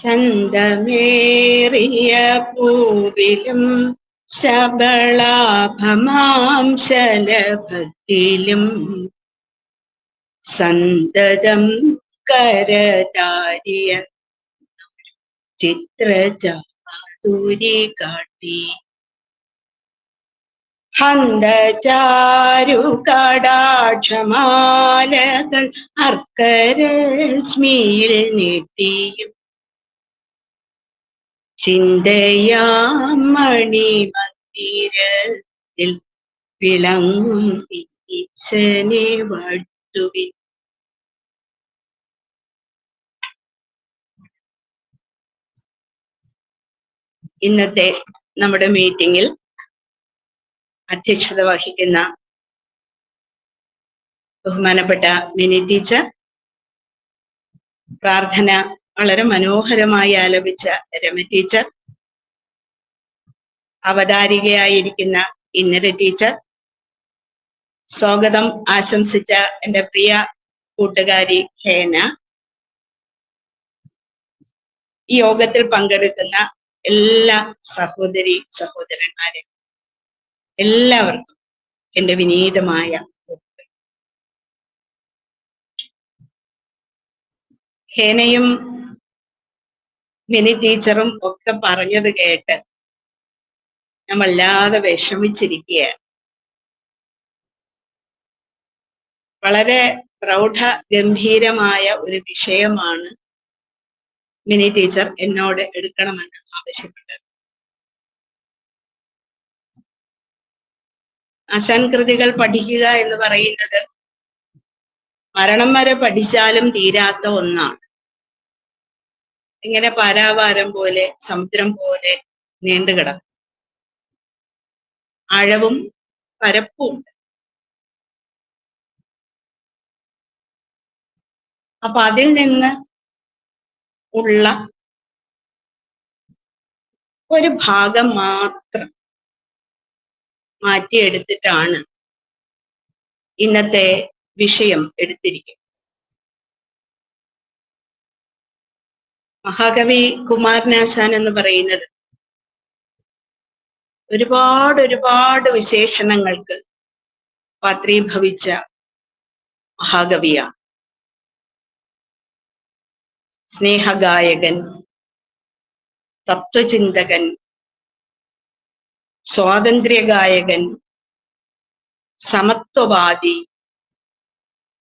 ചന്തമേറിയ പൂവിലും ശബളാഭമാം ശലഭത്തിലും സന്തതം കരതാരിയ ചിത്രചാതുരി കാട്ടി ഹന്തചാരു കടാക്ഷമാലകൾ അർക്കരശ്മിയിൽ നീട്ടിയും ചിന്തയാം മണിമന്ദിരത്തിൽ വിളങ്ങും ഈശനെ വാഴ്ത്തുവിൻ. ഇന്നത്തെ നമ്മുടെ മീറ്റിംഗിൽ അധ്യക്ഷത വഹിക്കുന്ന ബഹുമാനപ്പെട്ട മിനി ടീച്ചർ, പ്രാർത്ഥന വളരെ മനോഹരമായി ആലപിച്ച രമ ടീച്ചർ, അവതാരികയായിരിക്കുന്ന ഇന്നര ടീച്ചർ, സ്വാഗതം ആശംസിച്ച എൻ്റെ പ്രിയ കൂട്ടുകാരി ഹേന, ഈ യോഗത്തിൽ പങ്കെടുക്കുന്ന എല്ലാ സഹോദരി സഹോദരന്മാരെ, എല്ലാവർക്കും എൻ്റെ വിനീതമായ ഹേനയും മിനി ടീച്ചറും ഒക്കെ പറഞ്ഞത് കേട്ട് ഞാൻ വല്ലാതെ വിഷമിച്ചിരിക്കുകയാണ്. വളരെ പ്രൗഢ ഗംഭീരമായ ഒരു വിഷയമാണ് മിനി ടീച്ചർ എന്നോട് എടുക്കണമെന്ന് ആവശ്യപ്പെട്ടത്. ആശാൻ കൃതികൾ പഠിക്കുക എന്ന് പറയുന്നത് മരണം വരെ പഠിച്ചാലും തീരാത്ത ഒന്നാണ്. ഇങ്ങനെ പാരാവാരം പോലെ, സമുദ്രം പോലെ നീണ്ടുകിടക്കും. ആഴവും പരപ്പുമുണ്ട്. അപ്പൊ അതിൽ നിന്ന് ഉള്ള ഒരു ഭാഗം മാത്രം മാറ്റിയെടുത്തിട്ടാണ് ഇന്നത്തെ വിഷയം എടുത്തിരിക്കുന്നത്. മഹാകവി കുമാരനാശാൻ എന്ന് പറയുന്നത് ഒരുപാട് വിശേഷണങ്ങൾക്ക് പാത്രീഭവിച്ച മഹാകവിയാണ്. സ്നേഹഗായകൻ, തത്വചിന്തകൻ, സ്വാതന്ത്ര്യഗായകൻ, സമത്വവാദി,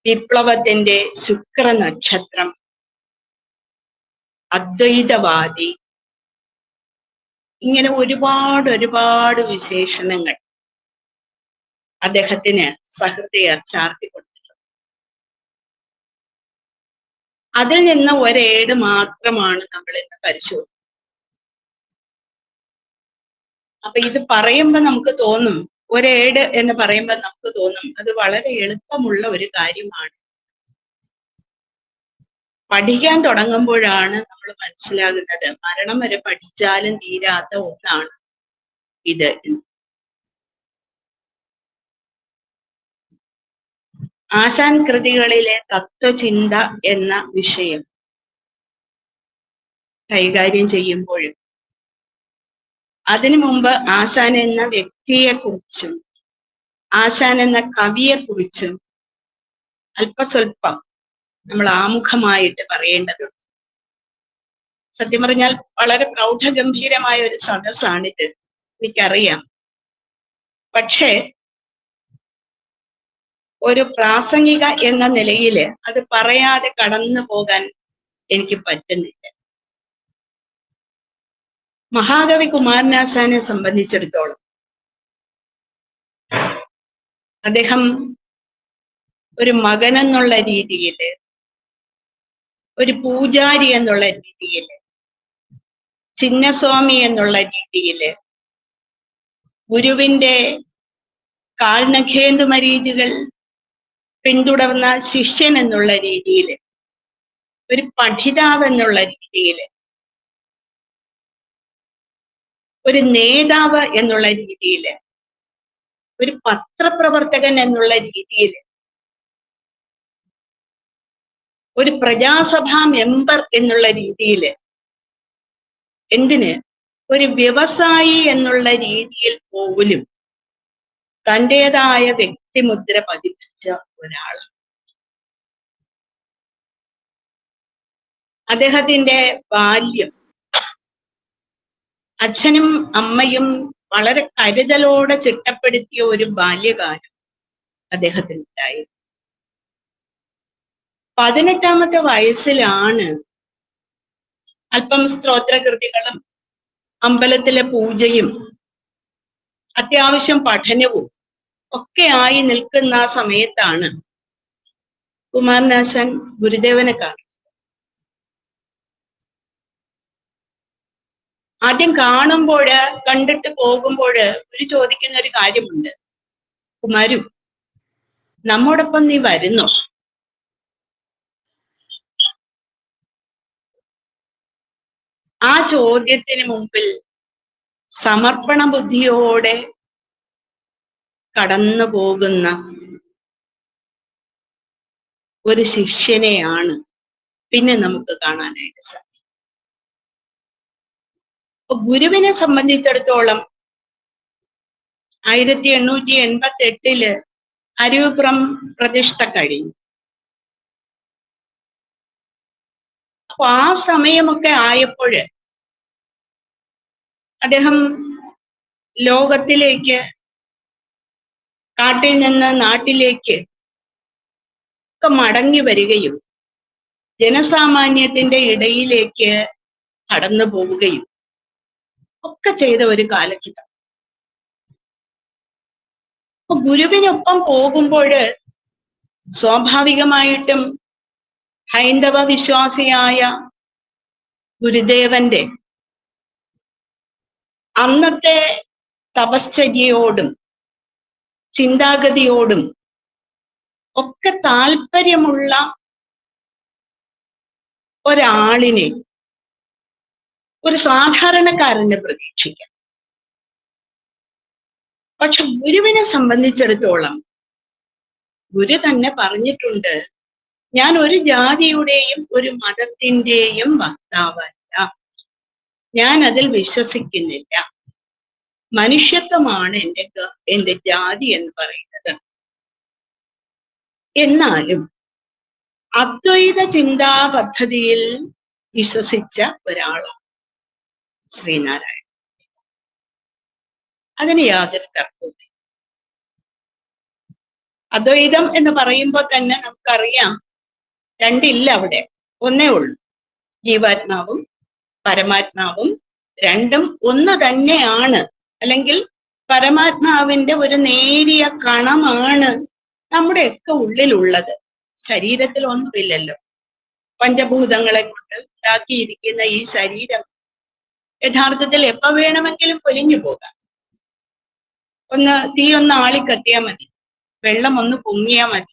വിപ്ലവത്തിന്റെ ശുക്രനക്ഷത്രം, അദ്വൈതവാദി, ഇങ്ങനെ ഒരുപാട് വിശേഷണങ്ങൾ അദ്ദേഹത്തിന് സഹൃദയർ ചാർത്തി കൊടുത്തിട്ടുണ്ട്. അതിൽ നിന്ന് ഒരേട് മാത്രമാണ് നമ്മൾ ഇന്ന് പരിശോധിക്കുന്നത്. അപ്പൊ ഇത് പറയുമ്പോൾ നമുക്ക് തോന്നും, ഒരേട് എന്ന് പറയുമ്പോൾ നമുക്ക് തോന്നും അത് വളരെ എളുപ്പമുള്ള ഒരു കാര്യമാണ്. പഠിക്കാൻ തുടങ്ങുമ്പോഴാണ് നമ്മൾ മനസ്സിലാകുന്നത് മരണം വരെ പഠിച്ചാലും തീരാത്ത ഒന്നാണ് ഇത്. ആശാൻ കൃതികളിലെ തത്വചിന്ത എന്ന വിഷയം കൈകാര്യം ചെയ്യുമ്പോഴും അതിനു മുമ്പ് ആശാൻ എന്ന വ്യക്തിയെക്കുറിച്ചും ആശാൻ എന്ന കവിയെക്കുറിച്ചും അല്പസ്വല്പം നമ്മൾ ആമുഖമായിട്ട് പറയേണ്ടതുണ്ട്. സത്യം പറഞ്ഞാൽ വളരെ പ്രൗഢഗംഭീരമായ ഒരു സദസ്സാണിത്, എനിക്കറിയാം. പക്ഷേ ഒരു പ്രാസംഗിക എന്ന നിലയിൽ അത് പറയാതെ കടന്നു പോകാൻ എനിക്ക് പറ്റുന്നില്ല. മഹാകവി കുമാരനാശാനെ സംബന്ധിച്ചിടത്തോളം അദ്ദേഹം ഒരു മകൻ എന്നുള്ള രീതിയിൽ, ഒരു പൂജാരി എന്നുള്ള രീതിയിൽ, ചിന്നസ്വാമി എന്നുള്ള രീതിയിൽ, ഗുരുവിന്റെ കാൽനഖേന്ദു മരീചികൾ പിന്തുടർന്ന ശിഷ്യൻ എന്നുള്ള രീതിയിൽ, ഒരു പഠിതാവ് എന്നുള്ള രീതിയിൽ, ഒരു നേതാവ് എന്നുള്ള രീതിയിൽ, ഒരു പത്രപ്രവർത്തകൻ എന്നുള്ള രീതിയിൽ, ഒരു പ്രജാസഭാ മെമ്പർ എന്നുള്ള രീതിയിൽ എന്തിന്? ഒരു വ്യവസായി എന്നുള്ള രീതിയിൽ പോലും തൻ്റെതായ വ്യക്തിമുദ്ര പതിപ്പിച്ച ഒരാൾ. അദ്ദേഹത്തിന്റെ ബാല്യം, അച്ഛനും അമ്മയും വളരെ കരുതലോടെ ചിട്ടപ്പെടുത്തിയ ഒരു ബാല്യകാലം അദ്ദേഹത്തിനുണ്ടായി. 18-ാമത്തെ വയസ്സിലാണ് അല്പം സ്തോത്രകൃതികളും അമ്പലത്തിലെ പൂജയും അത്യാവശ്യം പഠനവും ഒക്കെ ആയി നിൽക്കുന്ന ആ സമയത്താണ് കുമാരനാശാൻ ഗുരുദേവനെ കാണുന്നത്. ആദ്യം കാണുമ്പോഴ്, കണ്ടിട്ട് പോകുമ്പോഴ് ഗുരു ചോദിക്കുന്ന ഒരു കാര്യമുണ്ട്, കുമാരു, നമ്മോടൊപ്പം നീ വരുന്നോ? ആ ചോദ്യത്തിന് മുമ്പിൽ സമർപ്പണ ബുദ്ധിയോടെ കടന്നു പോകുന്ന ഒരു ശിഷ്യനെയാണ് പിന്നെ നമുക്ക് കാണാനായിട്ട് സാധിക്കും. ഗുരുവിനെ സംബന്ധിച്ചിടത്തോളം 1888 അരുവിപ്പുറം പ്രതിഷ്ഠ കഴിഞ്ഞു. അപ്പൊ ആ സമയമൊക്കെ ആയപ്പോൾ അദ്ദേഹം ലോകത്തിലേക്ക്, കാട്ടിൽ നിന്ന് നാട്ടിലേക്ക് ഒക്കെ മടങ്ങി വരികയും ജനസാമാന്യത്തിന്റെ ഇടയിലേക്ക് കടന്നു പോവുകയും ഒക്കെ ചെയ്ത ഒരു കാലഘട്ടം. അപ്പൊ ഗുരുവിനൊപ്പം പോകുമ്പോൾ സ്വാഭാവികമായിട്ടും ഹൈന്ദവ വിശ്വാസിയായ ഗുരുദേവന്റെ അന്നത്തെ തപശ്ചര്യയോടും ചിന്താഗതിയോടും ഒക്കെ താല്പര്യമുള്ള ഒരാളിനെ, ഒരു സാധാരണക്കാരനെ പ്രതീക്ഷിക്കാം. പക്ഷെ ഗുരുവിനെ സംബന്ധിച്ചിടത്തോളം ഗുരു തന്നെ പറഞ്ഞിട്ടുണ്ട്, ഞാൻ ഒരു ജാതിയുടെയും ഒരു മതത്തിന്റെയും വക്താവല്ല, ഞാൻ അതിൽ വിശ്വസിക്കുന്നില്ല, മനുഷ്യത്വമാണ് എന്റെ ജാതി എന്ന് പറയുന്നത്. എന്നാലും അദ്വൈത ചിന്താ പദ്ധതിയിൽ വിശ്വസിച്ച ഒരാളാണ് ശ്രീനാരായണ. അതിന് യാതൊരു തർക്കവും. അദ്വൈതം എന്ന് പറയുമ്പോൾ തന്നെ നമുക്കറിയാം രണ്ടില്ല അവിടെ, ഒന്നേ ഉള്ളൂ. ജീവാത്മാവും പരമാത്മാവും രണ്ടും ഒന്ന് തന്നെയാണ്. അല്ലെങ്കിൽ പരമാത്മാവിന്റെ ഒരു നേരിയ കണമാണ് നമ്മുടെയൊക്കെ ഉള്ളിലുള്ളത്. ശരീരത്തിൽ ഒന്നുമില്ലല്ലോ. പഞ്ചഭൂതങ്ങളെ കൊണ്ട് ഉണ്ടാക്കിയിരിക്കുന്ന ഈ ശരീരം യഥാർത്ഥത്തിൽ എപ്പോ വേണമെങ്കിലും പൊലിഞ്ഞു പോകാം. തീ ഒന്ന് ആളിക്കത്തിയാൽ മതി, വെള്ളം ഒന്ന് പൊങ്ങിയാൽ മതി,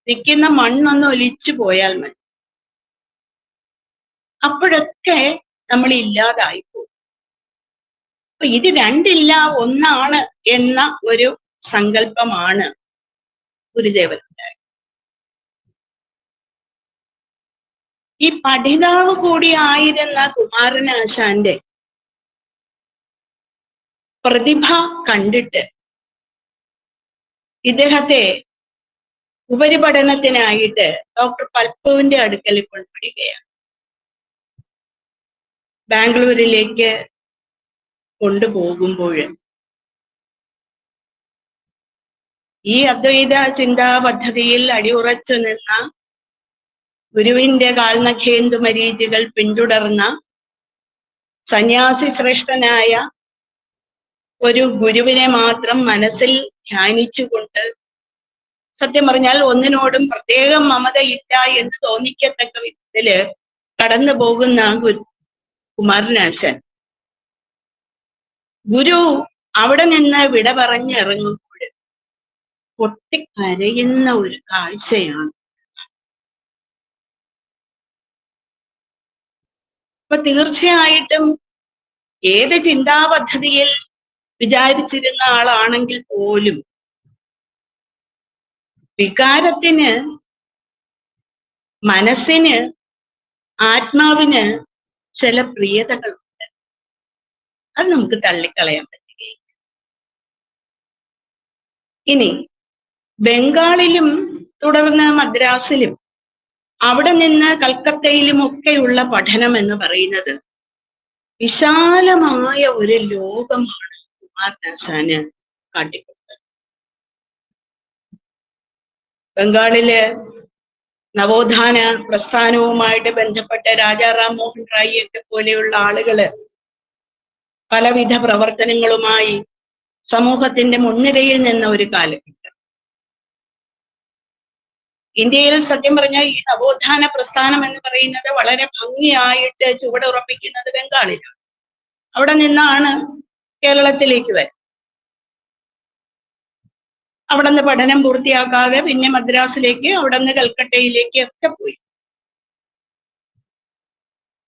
നിൽക്കുന്ന മണ്ണൊന്ന് ഒലിച്ചു പോയാൽ മതി, അപ്പോഴൊക്കെ നമ്മൾ ഇല്ലാതായി പോകും. അപ്പൊ ഇത് രണ്ടില്ല, ഒന്നാണ് എന്ന ഒരു സങ്കല്പമാണ് ഗുരുദേവനുണ്ടായത്. ഈ പഠിതാവ് കൂടിയായിരുന്ന കുമാരനാശാന്റെ പ്രതിഭ കണ്ടിട്ട് ഇദ്ദേഹത്തെ ഉപരിപഠനത്തിനായിട്ട് ഡോക്ടർ പൽപ്പുവിന്റെ അടുക്കൽ കൊണ്ടുവിടുകയാണ്. ബാംഗ്ലൂരിലേക്ക് കൊണ്ടുപോകുമ്പോൾ ഈ അദ്വൈത ചിന്താ പദ്ധതിയിൽ അടിയുറച്ചു നിന്ന, ഗുരുവിന്റെ കാൽനഖേന്ദു മരീചികൾ പിന്തുടർന്ന സന്യാസി ശ്രേഷ്ഠനായ ഒരു ഗുരുവിനെ മാത്രം മനസ്സിൽ ധ്യാനിച്ചുകൊണ്ട്, സത്യം പറഞ്ഞാൽ ഒന്നിനോടും പ്രത്യേകം മമതയില്ല എന്ന് തോന്നിക്കത്തക്ക വിധത്തില് കടന്നു പോകുന്ന കുമാരനാശാൻ, ഗുരു അവിടെ നിന്ന് വിട പറഞ്ഞിറങ്ങുമ്പോൾ പൊട്ടിക്കരയുന്ന ഒരു കാഴ്ചയാണ്. അപ്പൊ തീർച്ചയായിട്ടും ഏത് ചിന്താ പദ്ധതിയിൽ വിചാരിച്ചിരുന്ന ആളാണെങ്കിൽ പോലും വികാരത്തിന്, മനസ്സിന്, ആത്മാവിന് ചില പ്രിയതകളുണ്ട്. അത് നമുക്ക് തള്ളിക്കളയാൻ പറ്റുകയില്ല. ഇനി ബംഗാളിലും തുടർന്ന് മദ്രാസിലും അവിടെ നിന്ന് കൽക്കത്തയിലും ഒക്കെയുള്ള പഠനം എന്ന് പറയുന്നത് വിശാലമായ ഒരു ലോകമാണ് കുമാരനാശാന് കാട്ടിക്കൊടുത്തത്. ബംഗാളില് നവോത്ഥാന പ്രസ്ഥാനവുമായിട്ട് ബന്ധപ്പെട്ട രാജാ റാം മോഹൻ റായിയൊക്കെ പോലെയുള്ള ആളുകള് പലവിധ പ്രവർത്തനങ്ങളുമായി സമൂഹത്തിന്റെ മുൻനിരയിൽ നിന്ന ഒരു കാലഘട്ടം. ഇന്ത്യയിൽ സത്യം പറഞ്ഞാൽ ഈ നവോത്ഥാന പ്രസ്ഥാനം എന്ന് പറയുന്നത് വളരെ ഭംഗിയായിട്ട് ചുവടുറപ്പിക്കുന്നത് ബംഗാളിലാണ്. അവിടെ നിന്നാണ് കേരളത്തിലേക്ക് വരുന്നത്. അവിടെ നിന്ന് പഠനം പൂർത്തിയാക്കാതെ പിന്നെ മദ്രാസിലേക്ക്, അവിടെ നിന്ന് കൽക്കട്ടയിലേക്ക് ഒക്കെ പോയി.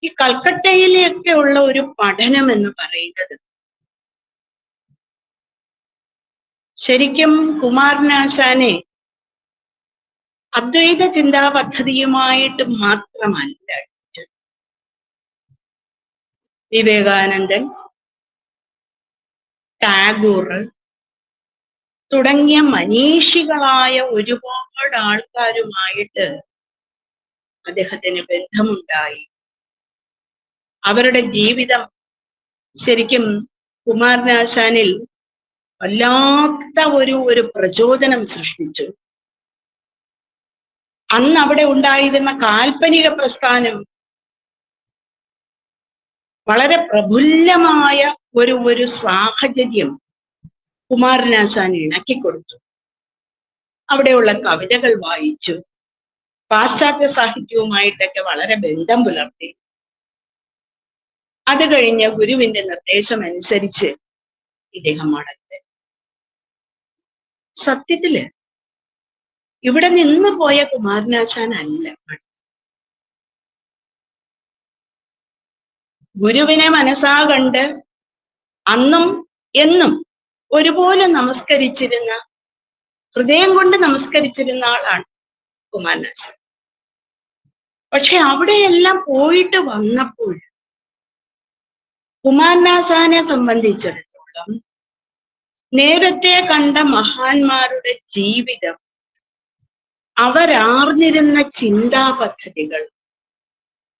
ഈ കൽക്കട്ടയിലേക്ക് ഉള്ള ഒരു പഠനം എന്ന് പറയുന്നത് ശരിക്കും കുമാരനാശാനെ അദ്വൈത ചിന്താ പദ്ധതിയുമായിട്ട് മാത്രമല്ല. വിവേകാനന്ദൻ, ടാഗോർ തുടങ്ങിയ മനീഷികളായ ഒരുപാട് ആൾക്കാരുമായിട്ട് അദ്ദേഹത്തിന് ബന്ധമുണ്ടായി. അവരുടെ ജീവിതം ശരിക്കും കുമാരനാശാനിൽ വല്ലാത്ത ഒരു പ്രചോദനം സൃഷ്ടിച്ചു. അന്ന് അവിടെ ഉണ്ടായിരുന്ന കാൽപ്പനിക പ്രസ്ഥാനം വളരെ പ്രഫുല്ലമായ ഒരു സാഹചര്യം കുമാരനാശാൻ ഇണക്കിക്കൊടുത്തു. അവിടെയുള്ള കവിതകൾ വായിച്ചു, പാശ്ചാത്യ സാഹിത്യവുമായിട്ടൊക്കെ വളരെ ബന്ധം പുലർത്തി. അത് കഴിഞ്ഞ് ഗുരുവിന്റെ നിർദ്ദേശം അനുസരിച്ച് ഇദ്ദേഹം മടങ്ങി. സത്യത്തില് ഇവിടെ നിന്ന് പോയ കുമാരനാശാൻ അല്ല, ഗുരുവിനെ മനസ്സാ കണ്ട് അന്നും എന്നും ഒരുപോലെ നമസ്കരിച്ചിരുന്ന, ഹൃദയം കൊണ്ട് നമസ്കരിച്ചിരുന്ന ആളാണ് കുമാരനാശാൻ. പക്ഷെ അവിടെയെല്ലാം പോയിട്ട് വന്നപ്പോൾ കുമാരനാശാനെ സംബന്ധിച്ചിടത്തോളം നേരത്തെ കണ്ട മഹാന്മാരുടെ ജീവിതം, അവരാർന്നിരുന്ന ചിന്താ പദ്ധതികൾ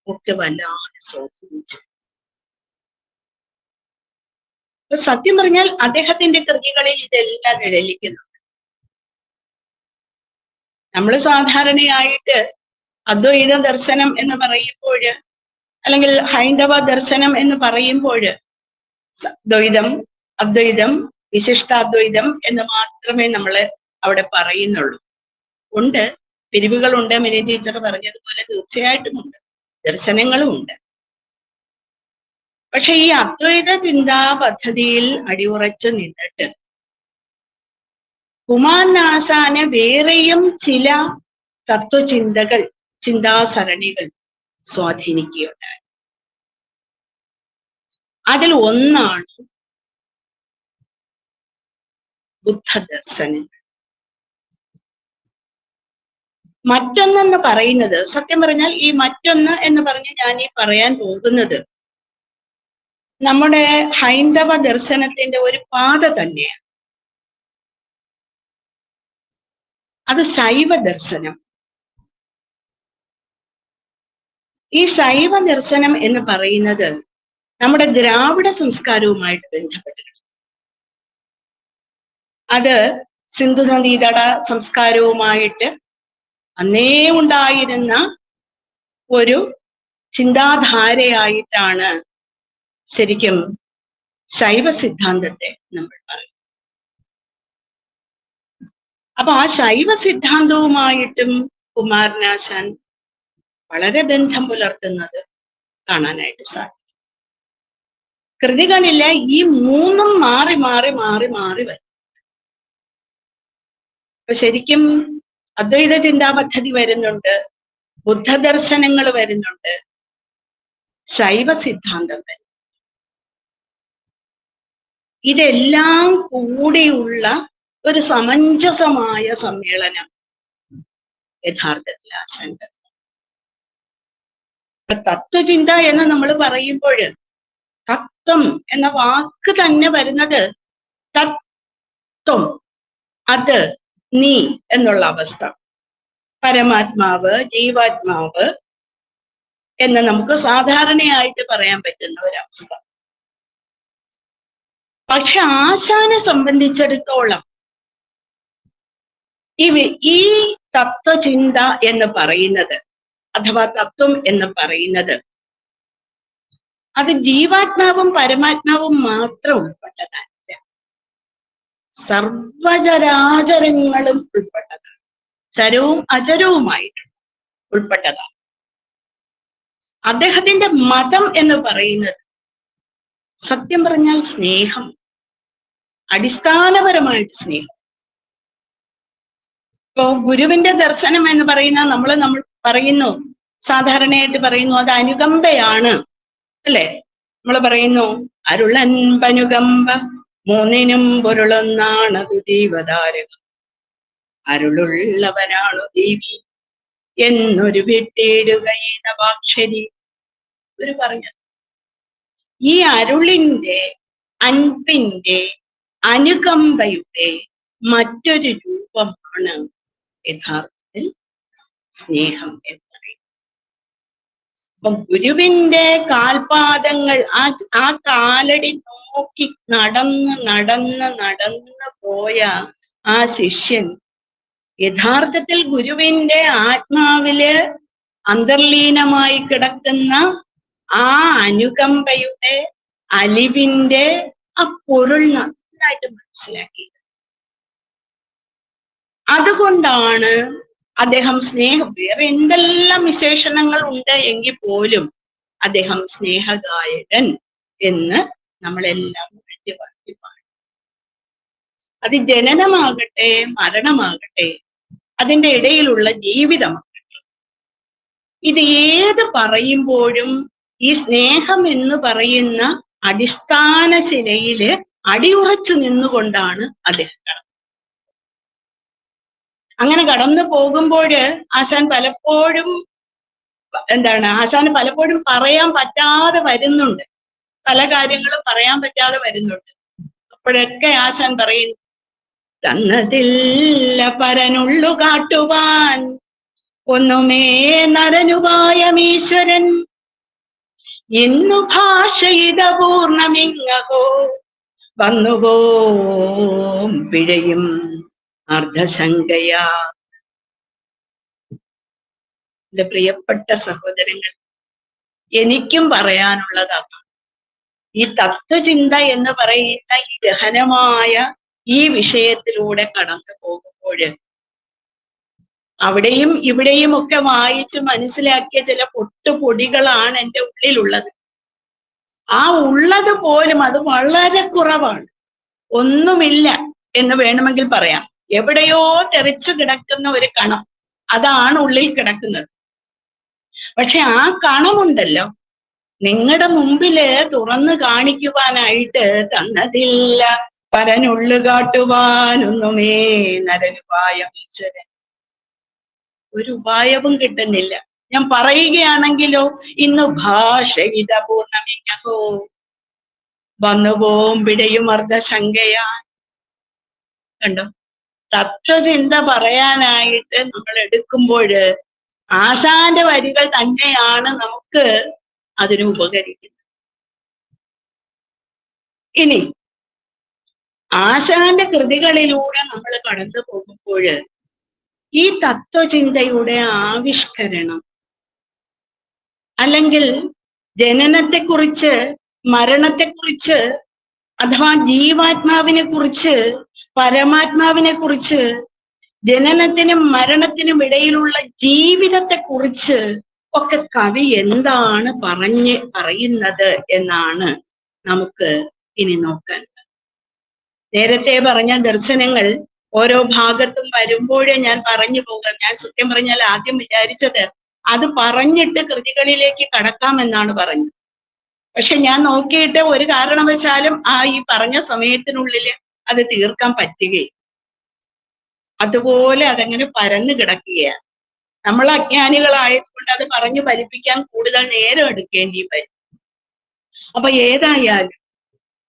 ഒക്കെ വല്ലാതെ സ്വാധീനിച്ചു. സത്യം പറഞ്ഞാൽ അദ്ദേഹത്തിന്റെ കൃതികളിൽ ഇതെല്ലാം നിഴലിക്കുന്നുണ്ട്. നമ്മൾ സാധാരണയായിട്ട് അദ്വൈത ദർശനം എന്ന് പറയുമ്പോൾ, അല്ലെങ്കിൽ ഹൈന്ദവ ദർശനം എന്ന് പറയുമ്പോൾ ദ്വൈതം, അദ്വൈതം, വിശിഷ്ടാദ്വൈതം എന്ന് മാത്രമേ നമ്മൾ അവിടെ പറയുന്നുള്ളൂ. ഉണ്ട്, പിരിവുകളുണ്ട്. മിനി ടീച്ചർ പറഞ്ഞതുപോലെ തീർച്ചയായിട്ടും ഉണ്ട്, ദർശനങ്ങളും ഉണ്ട്. പക്ഷെ ഈ അദ്വൈത ചിന്താ പദ്ധതിയിൽ അടിയുറച്ചു നിന്നിട്ട് കുമാരനാശാന് വേറെയും ചില തത്വചിന്തകൾ, ചിന്താസരണികൾ സ്വാധീനിക്കുകയുണ്ടായി. അതിൽ ഒന്നാണ് ബുദ്ധദർശനം. മറ്റൊന്നെന്ന് പറയുന്നത്, സത്യം പറഞ്ഞാൽ ഈ മറ്റൊന്ന് എന്ന് പറഞ്ഞ് ഞാൻ ഈ പറയാൻ പോകുന്നത് നമ്മുടെ ഹൈന്ദവ ദർശനത്തിന്റെ ഒരു പാത തന്നെയാണ്. അത് ശൈവ ദർശനം. ഈ ശൈവ ദർശനം എന്ന് പറയുന്നത് നമ്മുടെ ദ്രാവിഡ സംസ്കാരവുമായിട്ട് ബന്ധപ്പെട്ടിട്ടുണ്ട്. അത് സിന്ധു നദീതട സംസ്കാരവുമായിട്ട് അന്നേ ഉണ്ടായിരുന്ന ഒരു ചിന്താധാരയായിട്ടാണ് ശരിക്കും ശൈവ സിദ്ധാന്തത്തെ നമ്മൾ പറയും. അപ്പൊ ആ ശൈവ സിദ്ധാന്തവുമായിട്ടും കുമാരനാശാൻ വളരെ ബന്ധം പുലർത്തുന്നത് കാണാനായിട്ട് സാധിക്കും. കൃതികളിലെ ഈ മൂന്നും മാറി മാറി മാറി മാറി വരും. അപ്പൊ ശരിക്കും അദ്വൈത ചിന്താ പദ്ധതി വരുന്നുണ്ട്, ബുദ്ധദർശനങ്ങൾ വരുന്നുണ്ട്, ശൈവ സിദ്ധാന്തം വരുന്നു. ഇതെല്ലാം കൂടിയുള്ള ഒരു സമഞ്ജസമായ സമ്മേളനം യഥാർത്ഥത്തിൽ ആശങ്ക. തത്വചിന്ത എന്ന് നമ്മൾ പറയുമ്പോൾ തത്വം എന്ന വാക്ക് തന്നെ വരുന്നത് തത്വം, അത്, നീ എന്നുള്ള അവസ്ഥ. പരമാത്മാവ്, ജീവാത്മാവ് എന്ന് നമുക്ക് സാധാരണയായിട്ട് പറയാൻ പറ്റുന്ന ഒരവസ്ഥ. പക്ഷെ ആശാനെ സംബന്ധിച്ചിടത്തോളം ഈ തത്വചിന്ത എന്ന് പറയുന്നത്, അഥവാ തത്വം എന്ന് പറയുന്നത്, അത് ജീവാത്മാവും പരമാത്മാവും മാത്രം ഉൾപ്പെട്ടതല്ല, സർവചരാചരങ്ങളും ഉൾപ്പെട്ടതാണ്, ചരവും അചരവുമായിട്ട് ഉൾപ്പെട്ടതാണ്. അദ്ദേഹത്തിന്റെ മതം എന്ന് പറയുന്നത് സത്യം പറഞ്ഞാൽ സ്നേഹം, അടിസ്ഥാനപരമായിട്ട് സ്നേഹം. ഇപ്പോ ഗുരുവിന്റെ ദർശനം എന്ന് പറയുന്ന നമ്മൾ പറയുന്നു, സാധാരണയായിട്ട് പറയുന്നു അത് അനുകമ്പയാണ്, അല്ലെ? നമ്മൾ പറയുന്നു അരുളൻപനുകമ്പ മൂന്നിനും പൊരുളൊന്നാണതു ജീവതാരകം, അരുളുള്ളവനാണു ദേവി എന്നൊരു വിട്ടിടുകയിനവാക്ഷരി. ഒരു പറഞ്ഞത് ഈ അരുളിന്റെ, അൻപിന്റെ, അനുകമ്പയുടെ മറ്റൊരു രൂപമാണ് യഥാർത്ഥത്തിൽ സ്നേഹം എന്ന് പറയുന്നത്. അപ്പൊ ഗുരുവിന്റെ കാൽപാദങ്ങൾ, ആ കാലടി നോക്കി നടന്ന് പോയ ആ ശിഷ്യൻ യഥാർത്ഥത്തിൽ ഗുരുവിന്റെ ആത്മാവില് അന്തർലീനമായി കിടക്കുന്ന ആ അനുകമ്പയുടെ, അലിവിന്റെ ആ പൊരുൾ നന്നായിട്ട് മനസ്സിലാക്കി. അതുകൊണ്ടാണ് അദ്ദേഹം വേറെ എന്തെല്ലാം വിശേഷണങ്ങൾ ഉണ്ട് എങ്കിൽ പോലും അദ്ദേഹം സ്നേഹഗായകൻ എന്ന് നമ്മളെല്ലാം എഴുതി വാഴ്ത്തി പാടും. അത് ജനനമാകട്ടെ മരണമാകട്ടെ അതിൻ്റെ ഇടയിലുള്ള ജീവിതമാകട്ടെ, ഇത് ഏത് പറയുമ്പോഴും ഈ സ്നേഹം എന്ന് പറയുന്ന അടിസ്ഥാന ശിലയില് അടിയുറച്ചു നിന്നുകൊണ്ടാണ് അദ്ദേഹം കടന്നത്. അങ്ങനെ കടന്നു പോകുമ്പോൾ ആശാന് പലപ്പോഴും പറയാൻ പറ്റാതെ വരുന്നുണ്ട്, പല കാര്യങ്ങളും പറയാൻ പറ്റാതെ വരുന്നുണ്ട്. അപ്പോഴൊക്കെ ആശാൻ പറയുന്നു, തന്നതില്ല പരനുള്ളു കാട്ടുവാൻ ഒന്നുമേ നരനുപായമീശ്വരൻ, എന്നു ഭാഷയിതപൂർണമിങ്ങഹോ വന്നുപോം പിഴയും അർദ്ധശങ്കയാ. എന്റെ പ്രിയപ്പെട്ട സഹോദരങ്ങൾ, എനിക്കും പറയാനുള്ളതാണ്, ഈ തത്വചിന്ത എന്ന് പറയുന്ന ഈ ഗഹനമായ ഈ വിഷയത്തിലൂടെ കടന്നു പോകുമ്പോൾ അവിടെയും ഇവിടെയും ഒക്കെ വായിച്ച് മനസ്സിലാക്കിയ ചില പൊട്ടുപൊടികളാണ് എൻ്റെ ഉള്ളിലുള്ളത്. ആ ഉള്ളത് പോലും അത് വളരെ കുറവാണ്, ഒന്നുമില്ല എന്ന് വേണമെങ്കിൽ പറയാം. എവിടെയോ തെറിച്ചു കിടക്കുന്ന ഒരു കണം, അതാണ് ഉള്ളിൽ കിടക്കുന്നത്. പക്ഷെ ആ കണമുണ്ടല്ലോ, നിങ്ങളുടെ മുമ്പില് തുറന്നു കാണിക്കുവാനായിട്ട് തന്നതില്ല പരനുള്ളു കാട്ടുവാനൊന്നുമേ നരനുപായം ഈശ്വരൻ. ഒരു ഉപായവും കിട്ടുന്നില്ല. ഞാൻ പറയുകയാണെങ്കിലോ, ഇന്ന് ഭാഷയിത പൂർണ്ണമിങ്ങഹോ വന്നുപോം പിഴയും അർദ്ധശങ്കയാ. കണ്ടോ, തത്വചിന്ത പറയാനായിട്ട് നമ്മൾ എടുക്കുമ്പോൾ ആശാന്റെ വരികൾ തന്നെയാണ് നമുക്ക് അതിന് ഉപകരിക്കുന്നത്. ഇനി ആശാന്റെ കൃതികളിലൂടെ നമ്മൾ കടന്നു പോകുമ്പോൾ ഈ തത്വചിന്തയുടെ ആവിഷ്കരണം, അല്ലെങ്കിൽ ജനനത്തെക്കുറിച്ച്, മരണത്തെക്കുറിച്ച്, അഥവാ ജീവാത്മാവിനെ കുറിച്ച്, പരമാത്മാവിനെ കുറിച്ച്, ജനനത്തിനും മരണത്തിനും ഇടയിലുള്ള ജീവിതത്തെക്കുറിച്ച് ഒക്കെ കവി എന്താണ് പറയുന്നത് എന്നാണ് നമുക്ക് ഇനി നോക്കാൻ. നേരത്തെ പറഞ്ഞ ദർശനങ്ങൾ ഓരോ ഭാഗത്തും വരുമ്പോഴേ ഞാൻ പറഞ്ഞു പോകാം. ഞാൻ സത്യം പറഞ്ഞാൽ ആദ്യം വിചാരിച്ചത് അത് പറഞ്ഞിട്ട് കൃതികളിലേക്ക് കടക്കാമെന്നാണ് പറഞ്ഞത്. പക്ഷെ ഞാൻ നോക്കിയിട്ട് ഒരു കാരണവശാലും ഈ പറഞ്ഞ സമയത്തിനുള്ളിൽ അത് തീർക്കാൻ പറ്റുകയില്ല. അതുപോലെ അതങ്ങനെ പരന്നു കിടക്കുകയാണ്. നമ്മൾ അജ്ഞാനികളായതുകൊണ്ട് അത് പറഞ്ഞു ഫലിപ്പിക്കാൻ കൂടുതൽ നേരം എടുക്കേണ്ടി വരും. അപ്പൊ ഏതായാലും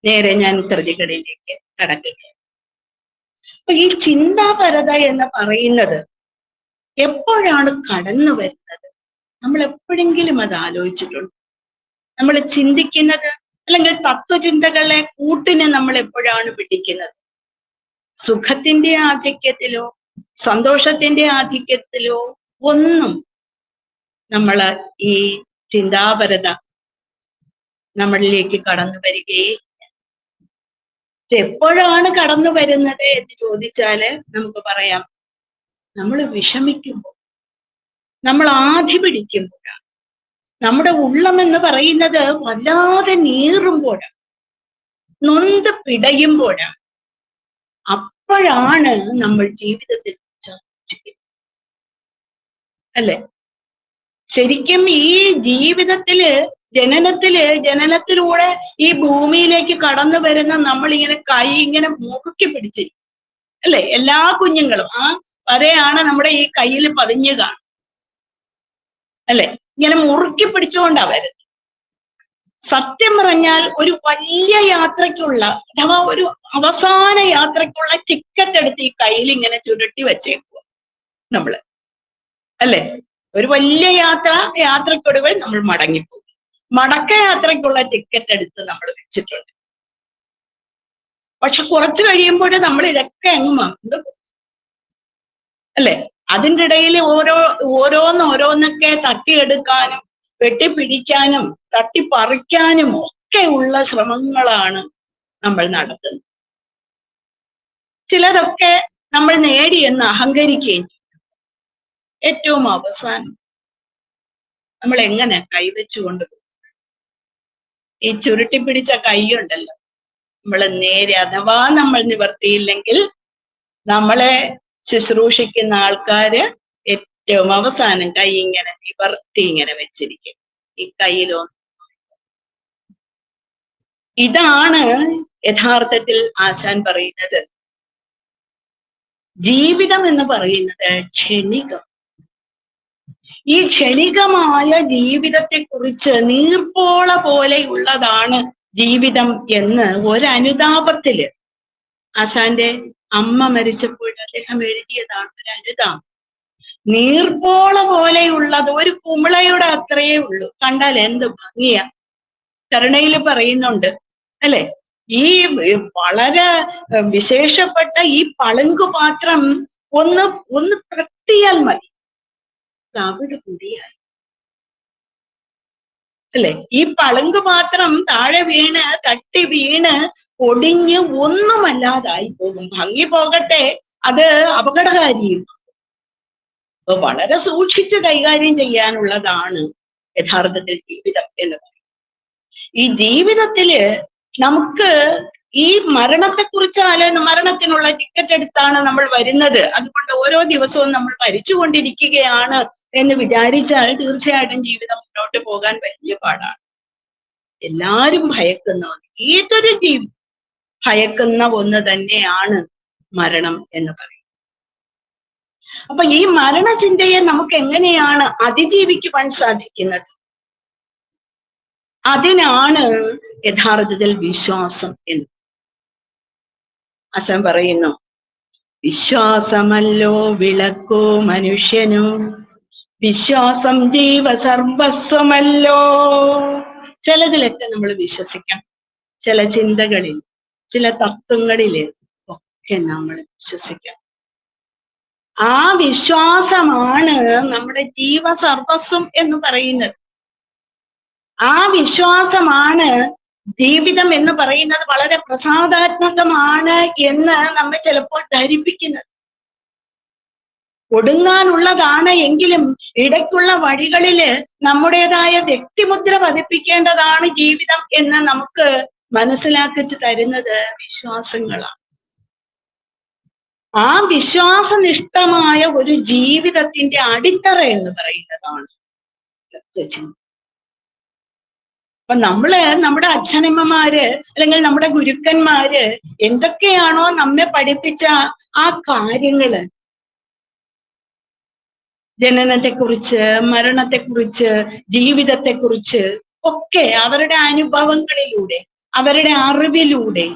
നേരെ ഞാൻ കൃതികളിലേക്ക് കടക്കുകയാണ്. അപ്പൊ ഈ ചിന്താപരത എന്ന് പറയുന്നത് എപ്പോഴാണ് കടന്നു വരുന്നത്? നമ്മൾ എപ്പോഴെങ്കിലും അത് ആലോചിച്ചിട്ടുണ്ട്? നമ്മൾ ചിന്തിക്കുന്നത് അല്ലെങ്കിൽ തത്വചിന്തകളെ കൂട്ടിനെ നമ്മൾ എപ്പോഴാണ് പിടിക്കുന്നത്? സുഖത്തിന്റെ ആധിക്യത്തിലോ സന്തോഷത്തിന്റെ ആധിക്യത്തിലോ ഒന്നും നമ്മൾ ഈ ചിന്താപരത നമ്മളിലേക്ക് കടന്നു വരികയില്ല. എപ്പോഴാണ് കടന്നു വരുന്നത് എന്ന് ചോദിച്ചാല് നമുക്ക് പറയാം, നമ്മൾ വിഷമിക്കുമ്പോൾ, നമ്മൾ ആധി പിടിക്കുമ്പോഴാണ്, നമ്മുടെ ഉള്ളം എന്ന് പറയുന്നത് വല്ലാതെ നീറുമ്പോഴാണ്, നൊന്ത് പിടയുമ്പോഴാണ്, അപ്പോഴാണ് നമ്മൾ ജീവിതത്തിൽ അല്ലെ? ശരിക്കും ഈ ജീവിതത്തില് ജനനത്തിലൂടെ ഈ ഭൂമിയിലേക്ക് കടന്നു വരുന്ന നമ്മൾ ഇങ്ങനെ കൈ ഇങ്ങനെ മുറുക്കി പിടിച്ചിരിക്കും അല്ലെ? എല്ലാ കുഞ്ഞുങ്ങളും ആ വരെയാണ് നമ്മുടെ ഈ കയ്യിൽ പതിഞ്ഞു കാണും അല്ലെ? ഇങ്ങനെ മുറുക്കി പിടിച്ചുകൊണ്ടാ വരുന്നത്. സത്യം പറഞ്ഞാൽ ഒരു വലിയ യാത്രയ്ക്കുള്ള അഥവാ ഒരു അവസാന യാത്രയ്ക്കുള്ള ടിക്കറ്റ് എടുത്ത് ഈ കയ്യിൽ ഇങ്ങനെ ചുരുട്ടി വെച്ചേക്കുക നമ്മള് അല്ലെ? ഒരു വലിയ യാത്രക്കൊടുവിൽ നമ്മൾ മടങ്ങിപ്പോകും. മടക്ക യാത്രയ്ക്കുള്ള ടിക്കറ്റ് എടുത്ത് നമ്മൾ വെച്ചിട്ടുണ്ട്. പക്ഷെ കുറച്ചു കഴിയുമ്പോൾ നമ്മൾ ഇതൊക്കെ അങ്ങ് മറന്നു അല്ലെ? അതിൻ്റെ ഇടയിൽ ഓരോന്നൊക്കെ തട്ടിയെടുക്കാനും വെട്ടിപ്പിടിക്കാനും തട്ടിപ്പറിക്കാനും ഒക്കെ ഉള്ള ശ്രമങ്ങളാണ് നമ്മൾ നടത്തുന്നത്. ചിലതൊക്കെ നമ്മൾ നേടിയെന്ന് അഹങ്കരിക്കുകയും ചെയ്യും. ഏറ്റവും അവസാനം നമ്മൾ എങ്ങനെ കൈവച്ചുകൊണ്ട് പോകും? ഈ ചുരുട്ടിപ്പിടിച്ച കൈയുണ്ടല്ലോ, നമ്മൾ നേരെ അഥവാ നമ്മൾ നിവർത്തിയില്ലെങ്കിൽ നമ്മളെ ശുശ്രൂഷിക്കുന്ന ആൾക്കാര് ഏറ്റവും അവസാനം കൈ ഇങ്ങനെ നിവർത്തി ഇങ്ങനെ വെച്ചിരിക്കും. ഈ കയ്യിലോ ഇതാണ് യഥാർത്ഥത്തിൽ ആശാൻ പറയുന്നത്. ജീവിതം എന്ന് പറയുന്നത് ക്ഷണികം. ഈ ക്ഷണികമായ ജീവിതത്തെ കുറിച്ച് നീർപ്പോള പോലെയുള്ളതാണ് ജീവിതം എന്ന് ഒരനുതാപത്തില് ആശാന്റെ അമ്മ മരിച്ചപ്പോൾ അദ്ദേഹം എഴുതിയതാണ് ഒരു അനുതാപം. നീർപ്പോള പോലെയുള്ളത് ഒരു കുമിളയുടെ അത്രയേ ഉള്ളൂ. കണ്ടാൽ എന്ത് ഭംഗിയാ. കരുണയിൽ പറയുന്നുണ്ട് അല്ലെ? ഈ വളരെ വിശേഷപ്പെട്ട ഈ പളുങ്കുപാത്രം ഒന്ന് തട്ടിയാൽ മതി, തവിട് പൊടിയായി അല്ലെ? ഈ പളുങ്കുപാത്രം താഴെ വീണ് തട്ടി വീണ് പൊടിഞ്ഞ് ഒന്നുമല്ലാതായി പോകും. ഭംഗി പോകട്ടെ, അത് അപകടകാരിയും. അപ്പൊ വളരെ സൂക്ഷിച്ച് കൈകാര്യം ചെയ്യാനുള്ളതാണ് യഥാർത്ഥത്തിൽ ജീവിതം എന്ന് പറയുന്നത്. ഈ ജീവിതത്തില് നമുക്ക് ഈ മരണത്തെക്കുറിച്ചാല് മരണത്തിനുള്ള ടിക്കറ്റ് എടുത്താണ് നമ്മൾ വരുന്നത്. അതുകൊണ്ട് ഓരോ ദിവസവും നമ്മൾ മരിച്ചുകൊണ്ടിരിക്കുകയാണ് എന്ന് വിചാരിച്ചാൽ തീർച്ചയായിട്ടും ജീവിതം മുന്നോട്ട് പോകാൻ വലിയ പാടാണ്. എല്ലാരും ഭയക്കുന്ന ഏതൊരു ഭയക്കുന്ന ഒന്ന് തന്നെയാണ് മരണം എന്ന് പറയുന്നത്. അപ്പൊ ഈ മരണചിന്തയെ നമുക്ക് എങ്ങനെയാണ് അതിജീവിക്കുവാൻ സാധിക്കുന്നത്? അതിനാണ് യഥാർത്ഥത്തിൽ വിശ്വാസം എന്ന് ആശാൻ പറയുന്നു. വിശ്വാസമല്ലോ വിളക്കോ മനുഷ്യനു, വിശ്വാസം ജീവസർവസ്വമല്ലോ. ചിലതിലൊക്കെ നമ്മൾ വിശ്വസിക്കണം. ചില ചിന്തകളിൽ, ചില തത്വങ്ങളില് ഒക്കെ നമ്മൾ വിശ്വസിക്കണം. ആ വിശ്വാസമാണ് നമ്മുടെ ജീവസർവസ്വം എന്ന് പറയുന്നത്. ആ വിശ്വാസമാണ് ജീവിതം എന്ന് പറയുന്നത് വളരെ പ്രസാദാത്മകമാണ് എന്ന് നമ്മെ ചിലപ്പോൾ ധരിപ്പിക്കുന്നത്. ഒടുങ്ങാനുള്ളതാണ് എങ്കിലും ഇടയ്ക്കുള്ള വഴികളില് നമ്മുടേതായ വ്യക്തിമുദ്ര പതിപ്പിക്കേണ്ടതാണ് ജീവിതം എന്ന് നമുക്ക് മനസ്സിലാക്കിച്ച് തരുന്നത് വിശ്വാസങ്ങളാണ്. ആ വിശ്വാസനിഷ്ഠമായ ഒരു ജീവിതത്തിന്റെ അടിത്തറ എന്ന് പറയുന്നതാണ് തത്വചിന്ത. അപ്പൊ നമ്മുടെ അച്ഛനമ്മമാര് അല്ലെങ്കിൽ നമ്മുടെ ഗുരുക്കന്മാര് എന്തൊക്കെയാണോ നമ്മെ പഠിപ്പിച്ച ആ കാര്യങ്ങള്, ജനനത്തെക്കുറിച്ച്, മരണത്തെക്കുറിച്ച്, ജീവിതത്തെക്കുറിച്ച് ഒക്കെ അവരുടെ അനുഭവങ്ങളിലൂടെ, അവരുടെ അറിവിലൂടെ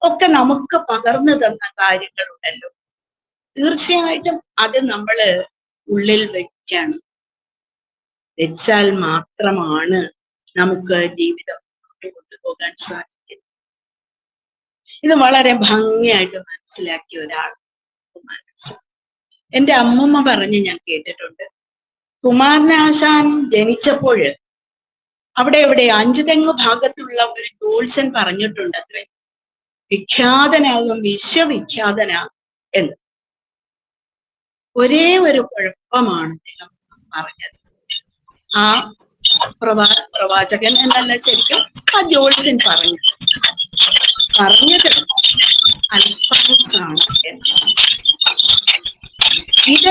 ഒക്കെ നമുക്ക് പകർന്നു തന്ന കാര്യങ്ങളുണ്ടല്ലോ. തീർച്ചയായിട്ടും അത് നമ്മള് ഉള്ളിൽ വെക്കണം. വെച്ചാൽ മാത്രമാണ് നമുക്ക് ജീവിതം കൊണ്ടുപോകാൻ സാധിക്കും. ഇത് വളരെ ഭംഗിയായിട്ട് മനസ്സിലാക്കിയ ഒരാൾ കുമാരനാശാൻ. എന്റെ അമ്മൂമ്മ പറഞ്ഞ് ഞാൻ കേട്ടിട്ടുണ്ട്, കുമാരനാശാൻ ജനിച്ചപ്പോഴ് അവിടെ എവിടെ അഞ്ചുതെങ്ങ് ഭാഗത്തുള്ള ഒരു ജോത്സ്യൻ പറഞ്ഞിട്ടുണ്ട് അത്രേ, വിഖ്യാതനാകും, വിശ്വവിഖ്യാതനാകും എന്ന്. ഒരേ ഒരു കുഴപ്പമാണ് അദ്ദേഹം പറഞ്ഞത്. ആ പ്രവാചകൻ എന്നല്ല, ശരിക്കും ആ ജോത്സ്യൻ പറഞ്ഞത് അൽഫോൻസാണ് എന്ന്. ഇത്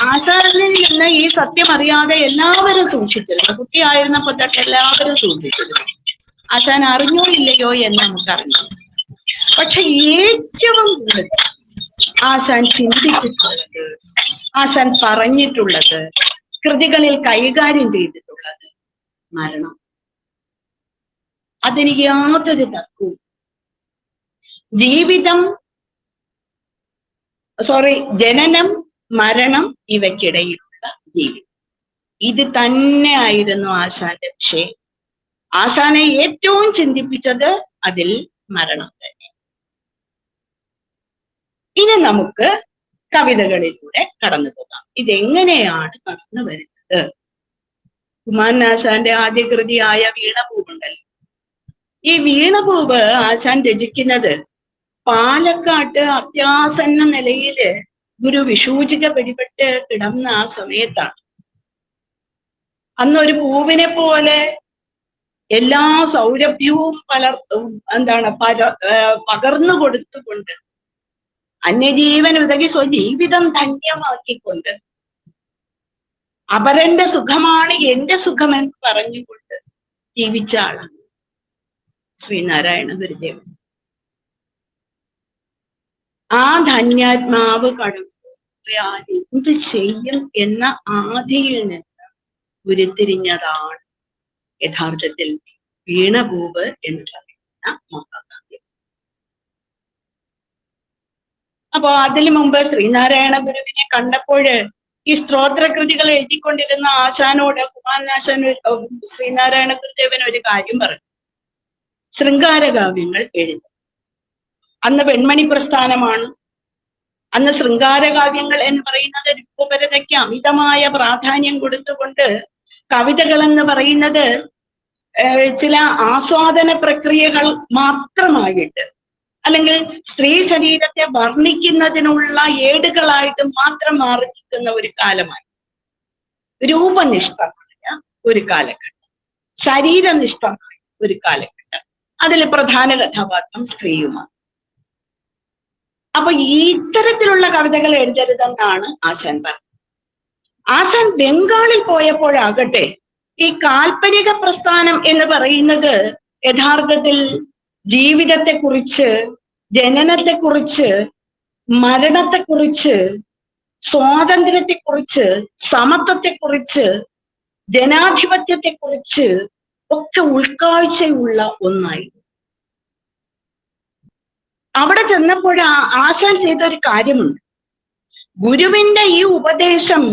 ആശാനിൽ നിന്ന് ഈ സത്യം അറിയാതെ എല്ലാവരും സൂക്ഷിച്ചിരുന്നു. കുട്ടിയായിരുന്നപ്പോ തൊട്ട് എല്ലാവരും സൂക്ഷിച്ചിരുന്നു. ആശാൻ അറിഞ്ഞോ ഇല്ലയോ എന്ന് നമുക്കറിഞ്ഞു. പക്ഷെ ഏറ്റവും കൂടുതൽ ആശാൻ ചിന്തിച്ചിട്ടുള്ളത്, ആശാൻ പറഞ്ഞിട്ടുള്ളത്, കൃതികളിൽ കൈകാര്യം ചെയ്തിട്ടുള്ളത് മരണം. അതെനിക്ക് യാതൊരു തർക്കവും. ജനനം, മരണം, ഇവയ്ക്കിടയിലുള്ള ജീവിതം, ഇത് തന്നെയായിരുന്നു ആശാന്റെ വിഷയം. ആശാനെ ഏറ്റവും ചിന്തിപ്പിച്ചത് അതിൽ മരണം തന്നെ. ഇനി നമുക്ക് കവിതകളിലൂടെ കടന്നു പോകാം. ഇതെങ്ങനെയാണ് കടന്നു വരുന്നത്? കുമാരനാശാന്റെ ആദ്യ കൃതിയായ വീണപൂവുണ്ടല്ലോ. ഈ വീണപൂവ് ആശാൻ രചിക്കുന്നത് പാലക്കാട്ട് അത്യാസന്ന നിലയില് ഗുരു വിഷൂചിക പിടിപെട്ട് കിടന്ന ആ സമയത്താണ്. അന്നൊരു പൂവിനെ പോലെ എല്ലാ സൗരഭ്യവും പകർന്നു കൊടുത്തുകൊണ്ട്, അന്യജീവൻ ഉതകി സ്വജീവിതം ധന്യമാക്കിക്കൊണ്ട്, അപരന്റെ സുഖമാണ് എന്റെ സുഖമെന്ന് പറഞ്ഞുകൊണ്ട് ജീവിച്ച ആളാണ് ശ്രീനാരായണ ഗുരുദേവൻ. ആ ധന്യാത്മാവ് കടന്നുപോയാൽ എന്ത് ചെയ്യും എന്ന ആധിയിൽ നിന്ന് ഉരുത്തിരിഞ്ഞതാണ് യഥാർത്ഥത്തിൽ വീണപൂവ് എന്ന് പറയുന്ന മഹാകാവ്യം. അപ്പൊ അതിനു മുമ്പ് ശ്രീനാരായണ ഗുരുവിനെ കണ്ടപ്പോഴ് ഈ സ്തോത്രകൃതികൾ എഴുതിക്കൊണ്ടിരുന്ന ആശാനോട് കുമാരനാശാൻ ശ്രീനാരായണ ഗുരുദേവൻ ഒരു കാര്യം പറഞ്ഞു. ശൃംഗാരകാവ്യങ്ങൾ എഴുതി. അന്ന് വെൺമണി പ്രസ്ഥാനമാണ്. അന്ന് ശൃംഗാരകാവ്യങ്ങൾ എന്ന് പറയുന്നത് രൂപരതയ്ക്ക് അമിതമായ പ്രാധാന്യം കൊടുത്തുകൊണ്ട് കവിതകൾ എന്ന് പറയുന്നത് ചില ആസ്വാദന പ്രക്രിയകൾ മാത്രമായിട്ട്, അല്ലെങ്കിൽ സ്ത്രീ ശരീരത്തെ വർണ്ണിക്കുന്നതിനുള്ള ഏടുകളായിട്ട് മാത്രം മാറി നിൽക്കുന്ന ഒരു കാലമായി. രൂപനിഷ്ഠമായ ഒരു കാലഘട്ടം, ശരീരനിഷ്ഠമായ ഒരു കാലഘട്ടം. അതിൽ പ്രധാന കഥാപാത്രം സ്ത്രീയുമാണ്. അപ്പൊ ഇത്തരത്തിലുള്ള കവിതകൾ എഴുതരുതെന്നാണ് ആശാൻ പറഞ്ഞത്. ആശാൻ ബംഗാളിൽ പോയപ്പോഴാകട്ടെ ഈ കാൽപ്പനിക പ്രസ്ഥാനം എന്ന് പറയുന്നത് യഥാർത്ഥത്തിൽ ജീവിതത്തെക്കുറിച്ച്, ജനനത്തെക്കുറിച്ച്, മരണത്തെക്കുറിച്ച്, സ്വാതന്ത്ര്യത്തെക്കുറിച്ച്, സമത്വത്തെക്കുറിച്ച്, ജനാധിപത്യത്തെക്കുറിച്ച് ഒക്കെ ഉൾക്കാഴ്ചയുള്ള ഒന്നായി. അവിടെ ചെന്നപ്പോൾ ആശാൻ ചെയ്ത ഒരു കാര്യമുണ്ട്. ഗുരുവിന്റെ ഈ ഉപദേശം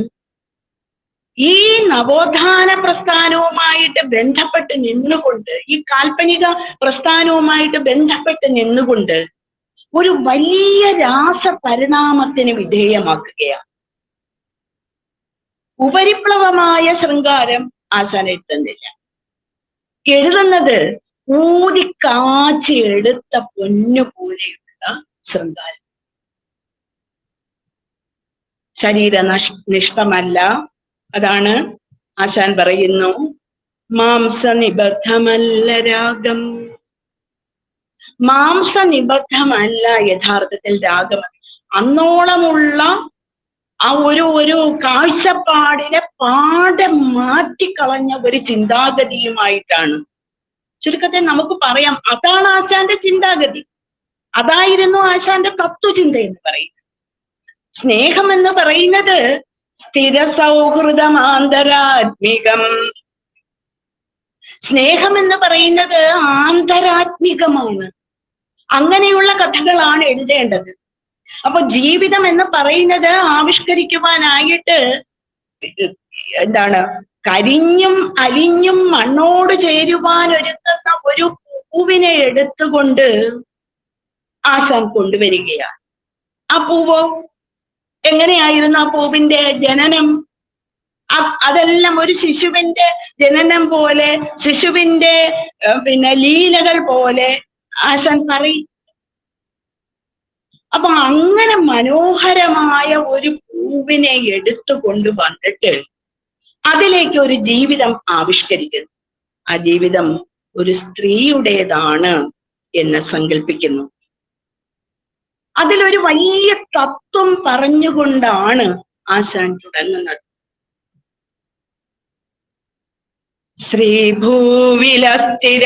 ഈ നവോത്ഥാന പ്രസ്ഥാനവുമായിട്ട് ബന്ധപ്പെട്ട് നിന്നുകൊണ്ട്, ഈ കാൽപ്പനിക പ്രസ്ഥാനവുമായിട്ട് ബന്ധപ്പെട്ട് നിന്നുകൊണ്ട് ഒരു വലിയ രാസപരിണാമത്തിന് വിധേയമാക്കുകയാണ്. ഉപരിപ്ലവമായ ശൃംഗാരം ആശാൻ എഴുതുന്നില്ല. എഴുതുന്നത് ഊതിക്കാച്ചി എടുത്ത പൊന്നു പോലെയുള്ള ശൃംഗാരം. ശരീരനിഷ്ഠമല്ല. അതാണ് ആശാൻ പറയുന്നു, മാംസനിബദ്ധമല്ല രാഗം. മാംസനിബദ്ധമല്ല യഥാർത്ഥത്തിൽ രാഗം. അന്നോളമുള്ള ആ ഒരു കാഴ്ചപ്പാടിനെ പാടെ മാറ്റിക്കളഞ്ഞ ഒരു ചിന്താഗതിയുമായിട്ടാണ്. ചുരുക്കത്തിൽ നമുക്ക് പറയാം, അതാണ് ആശാന്റെ ചിന്താഗതി. അതായിരുന്നു ആശാന്റെ തത്വചിന്ത എന്ന് പറയുന്നത്. സ്നേഹം എന്ന് പറയുന്നത് സ്ഥിര സൗഹൃദമാന്തരാത്മികം, സ്നേഹം എന്ന് പറയുന്നത് ആന്തരാത്മികമാണ്. അങ്ങനെയുള്ള കഥകളാണ് എഴുതേണ്ടത്. അപ്പൊ ജീവിതം എന്ന് പറയുന്നത് ആവിഷ്കരിക്കുവാനായിട്ട് എന്താണ്, കരിഞ്ഞും അലിഞ്ഞും മണ്ണോട് ചേരുവാൻ ഒരുങ്ങുന്ന ഒരു പൂവിനെ എടുത്തുകൊണ്ട് ആശാൻ കൊണ്ടുവരികയാണ്. ആ പൂവ് എങ്ങനെയായിരുന്നു? ആ പൂവിന്റെ ജനനം അതെല്ലാം ഒരു ശിശുവിന്റെ ജനനം പോലെ, ശിശുവിന്റെ ലീലകൾ പോലെ ആശാൻ പറയും. അപ്പൊ അങ്ങനെ മനോഹരമായ ഒരു പൂവിനെ എടുത്തു കൊണ്ടുവന്നിട്ട് അതിലേക്ക് ഒരു ജീവിതം ആവിഷ്കരിക്കുന്നു. ആ ജീവിതം ഒരു സ്ത്രീയുടേതാണ് എന്ന് സങ്കല്പിക്കുന്നു. അതിലൊരു വലിയ തത്വം പറഞ്ഞുകൊണ്ടാണ് ആശാൻ തുടങ്ങുന്നത്. ശ്രീഭൂവിലസ്ഥിര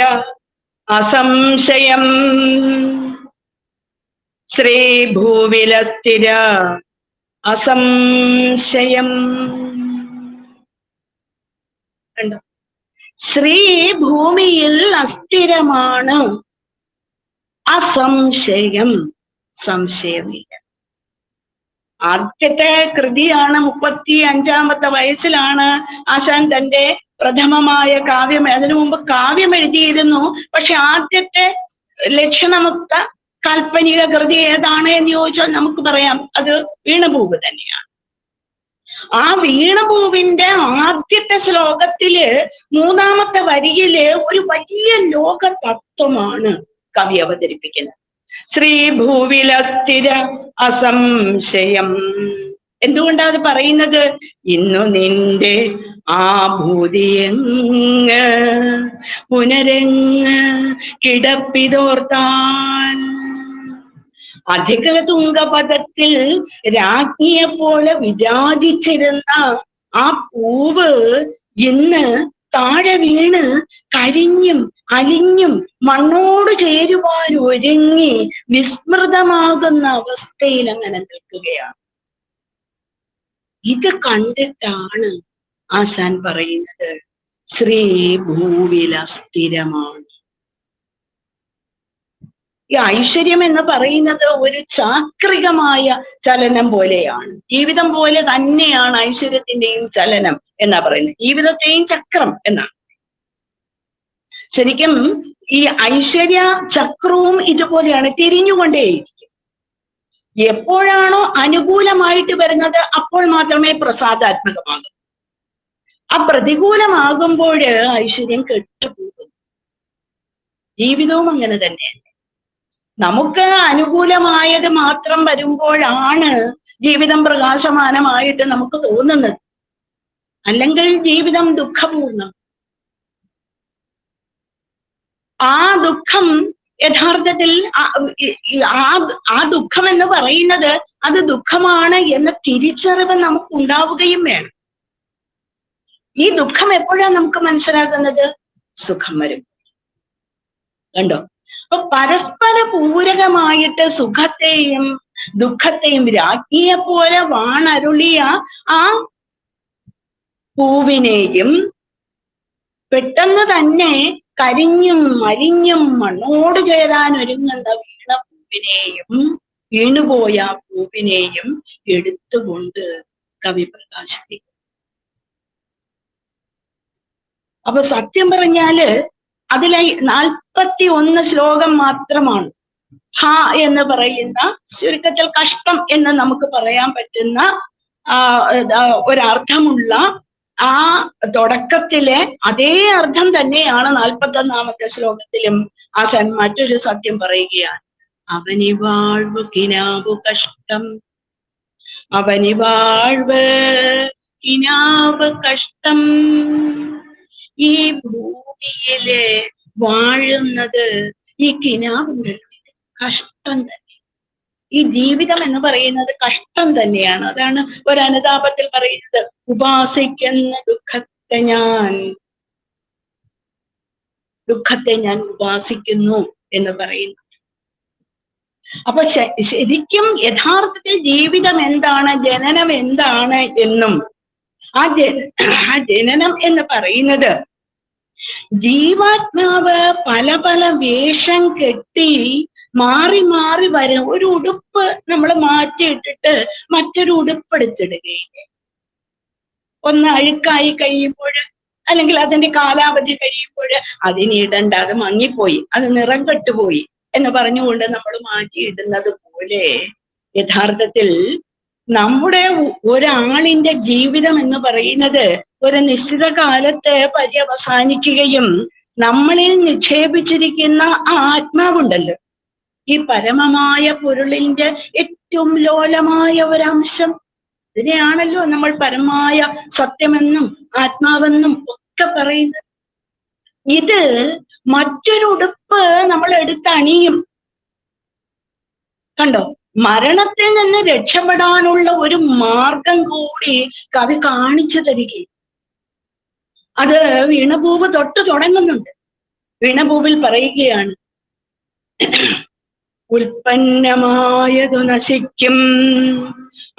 അസംശയം, ശ്രീഭൂവിലസ്ഥിര അസംശയം. കണ്ടോ? ശ്രീ ഭൂമിയിൽ അസ്ഥിരമാണ്, അസംശയം, സംശയമില്ല. ആദ്യത്തെ കൃതിയാണ്. 35-ാമത്തെ വയസ്സിലാണ് ആശാൻ തന്റെ പ്രഥമമായ കാവ്യം, അതിനു മുമ്പ് കാവ്യം എഴുതിയിരുന്നു. പക്ഷെ ആദ്യത്തെ ലക്ഷണമുക്ത കാൽപ്പനിക കൃതി ഏതാണ് എന്ന് ചോദിച്ചാൽ നമുക്ക് പറയാം അത് വീണപൂവ് തന്നെയാണ്. ആ വീണപൂവിന്റെ ആദ്യത്തെ ശ്ലോകത്തില് 3-ാമത്തെ വരിയില് ഒരു വലിയ ലോക തത്വമാണ് കവി അവതരിപ്പിക്കുന്നത്. ശ്രീഭൂവിലസ്ഥിര അസംശയം. എന്തുകൊണ്ടാ അത് പറയുന്നത്? ഇന്നു നിന്റെ ആ ഭൂതിയെങ്ങ് പുനരെങ്ങ് കിടപ്പിതോർത്താൽ, അധിക തുങ്കപദത്തിൽ രാജ്ഞിയെ പോലെ വിരാജിച്ചിരുന്ന ആ പൂവ് ഇന്ന് താഴെ വീണ് കരിഞ്ഞും അലിഞ്ഞും മണ്ണോട് ചേരുവാൻ ഒരുങ്ങി വിസ്മൃതമാകുന്ന അവസ്ഥയിൽ അങ്ങനെ നിൽക്കുകയാണ്. ഇത് കണ്ടിട്ടാണ് ആശാൻ പറയുന്നത് ശ്രീ ഭൂവിൽ അസ്ഥിരമാണ്. ഈ ഐശ്വര്യം എന്ന് പറയുന്നത് ഒരു ചാക്രികമായ ചലനം പോലെയാണ്. ജീവിതം പോലെ തന്നെയാണ് ഐശ്വര്യത്തിന്റെയും ചലനം എന്നാ പറയുന്നത്. ജീവിതത്തെയും ചക്രം എന്നാണ്. ശരിക്കും ഈ ഐശ്വര്യ ചക്രവും ഇതുപോലെയാണ്, തിരിഞ്ഞുകൊണ്ടേയിരിക്കും. എപ്പോഴാണോ അനുകൂലമായിട്ട് വരുന്നത് അപ്പോൾ മാത്രമേ പ്രസാദാത്മകമാകൂ. ആ പ്രതികൂലമാകുമ്പോൾ ഐശ്വര്യം കെട്ടുപോകും. ജീവിതവും അങ്ങനെ തന്നെയാണ്. നമുക്ക് അനുകൂലമായത് മാത്രം വരുമ്പോഴാണ് ജീവിതം പ്രകാശമാനമായിട്ട് നമുക്ക് തോന്നുന്നത്. അല്ലെങ്കിൽ ജീവിതം ദുഃഖപൂർണം. ആ ദുഃഖം യഥാർത്ഥത്തിൽ ആ ദുഃഖം എന്ന് പറയുന്നത് അത് ദുഃഖമാണ് എന്ന തിരിച്ചറിവ് നമുക്ക് ഉണ്ടാവുകയും വേണം. ഈ ദുഃഖം എപ്പോഴാണ് നമുക്ക് മനസ്സിലാകുന്നത്? സുഖം വരും. കണ്ടോ? അപ്പൊ പരസ്പര പൂരകമായിട്ട് സുഖത്തെയും ദുഃഖത്തെയും രാജ്ഞിയെ പോലെ വാണരുളിയ ആ പൂവിനെയും പെട്ടെന്ന് തന്നെ കരിഞ്ഞും മരിഞ്ഞും മണ്ണോട് ചേരാൻ ഒരുങ്ങുന്ന വീണ പൂവിനെയും വീണുപോയ പൂവിനെയും എടുത്തുകൊണ്ട് കവി പ്രകാശിപ്പിക്കും. അപ്പൊ സത്യം പറഞ്ഞാല് അതിലെ 41 ശ്ലോകം മാത്രമാണ് ഹ എന്ന് പറയുന്ന, ചുരുക്കത്തിൽ കഷ്ടം എന്ന് നമുക്ക് പറയാൻ പറ്റുന്ന ഒരർത്ഥമുള്ള ആ തുടക്കത്തിലെ അതേ അർത്ഥം തന്നെയാണ് 41-ാമത്തെ ശ്ലോകത്തിലും. ആശാൻ മറ്റൊരു സത്യം പറയുകയാണ്. അവനി വാഴ്വ് കിനാവു കഷ്ടം, അവനി വാഴ്വ് കിനാവ് കഷ്ടം. ഈ ഭൂമിയില് വാഴുന്നത് ഈ കിനാവുണ്ടല്ലോ, കഷ്ടം തന്നെ. ഈ ജീവിതം എന്ന് പറയുന്നത് കഷ്ടം തന്നെയാണ്. അതാണ് ഒരു അനുതാപത്തിൽ പറയുന്നത്, ഉപാസിക്കുന്ന ദുഃഖത്തെ ഞാൻ ഉപാസിക്കുന്നു എന്ന് പറയുന്നു. അപ്പൊ ശരിക്കും യഥാർത്ഥത്തിൽ ജീവിതം എന്താണ്, ജനനം എന്താണ് എന്നും, ആ ജനനം എന്ന് പറയുന്നത് ജീവാത്മാവ് പല പല വേഷം കെട്ടി മാറി മാറി വരും. ഒരു ഉടുപ്പ് നമ്മൾ മാറ്റിയിട്ടിട്ട് മറ്റൊരു ഉടുപ്പ് എടുത്തിടുകയില്ലേ? ഒന്ന് അഴുക്കായി കഴിയുമ്പോൾ, അല്ലെങ്കിൽ അതിന്റെ കാലാവധി കഴിയുമ്പോൾ അതിനിടണ്ട, അത് മങ്ങിപ്പോയി, അത് നിറം കെട്ടുപോയി എന്ന് പറഞ്ഞുകൊണ്ട് നമ്മൾ മാറ്റിയിടുന്നത് പോലെ യഥാർത്ഥത്തിൽ നമ്മുടെ ഒരാളിന്റെ ജീവിതം എന്ന് പറയുന്നത് ഒരു നിശ്ചിത കാലത്ത് പര്യവസാനിക്കുകയും നമ്മളിൽ നിക്ഷേപിച്ചിരിക്കുന്ന ആ ആത്മാവുണ്ടല്ലോ, ഈ പരമമായ പൊരുളിന്റെ ഏറ്റവും ലോലമായ ഒരംശം, ഇതിനെയാണല്ലോ നമ്മൾ പരമായ സത്യമെന്നും ആത്മാവെന്നും ഒക്കെ പറയുന്നത്. ഇത് മറ്റൊരു ഉടുപ്പ് നമ്മൾ എടുത്തണിയും. കണ്ടോ, മരണത്തിൽ നിന്ന് രക്ഷപ്പെടാനുള്ള ഒരു മാർഗം കൂടി കവി കാണിച്ചു തരികയും. അത് വീണപൂവ് തൊട്ട് തുടങ്ങുന്നുണ്ട്. വീണപൂവിൽ പറയുകയാണ്, ഉൽപ്പന്നമായതു നശിക്കും,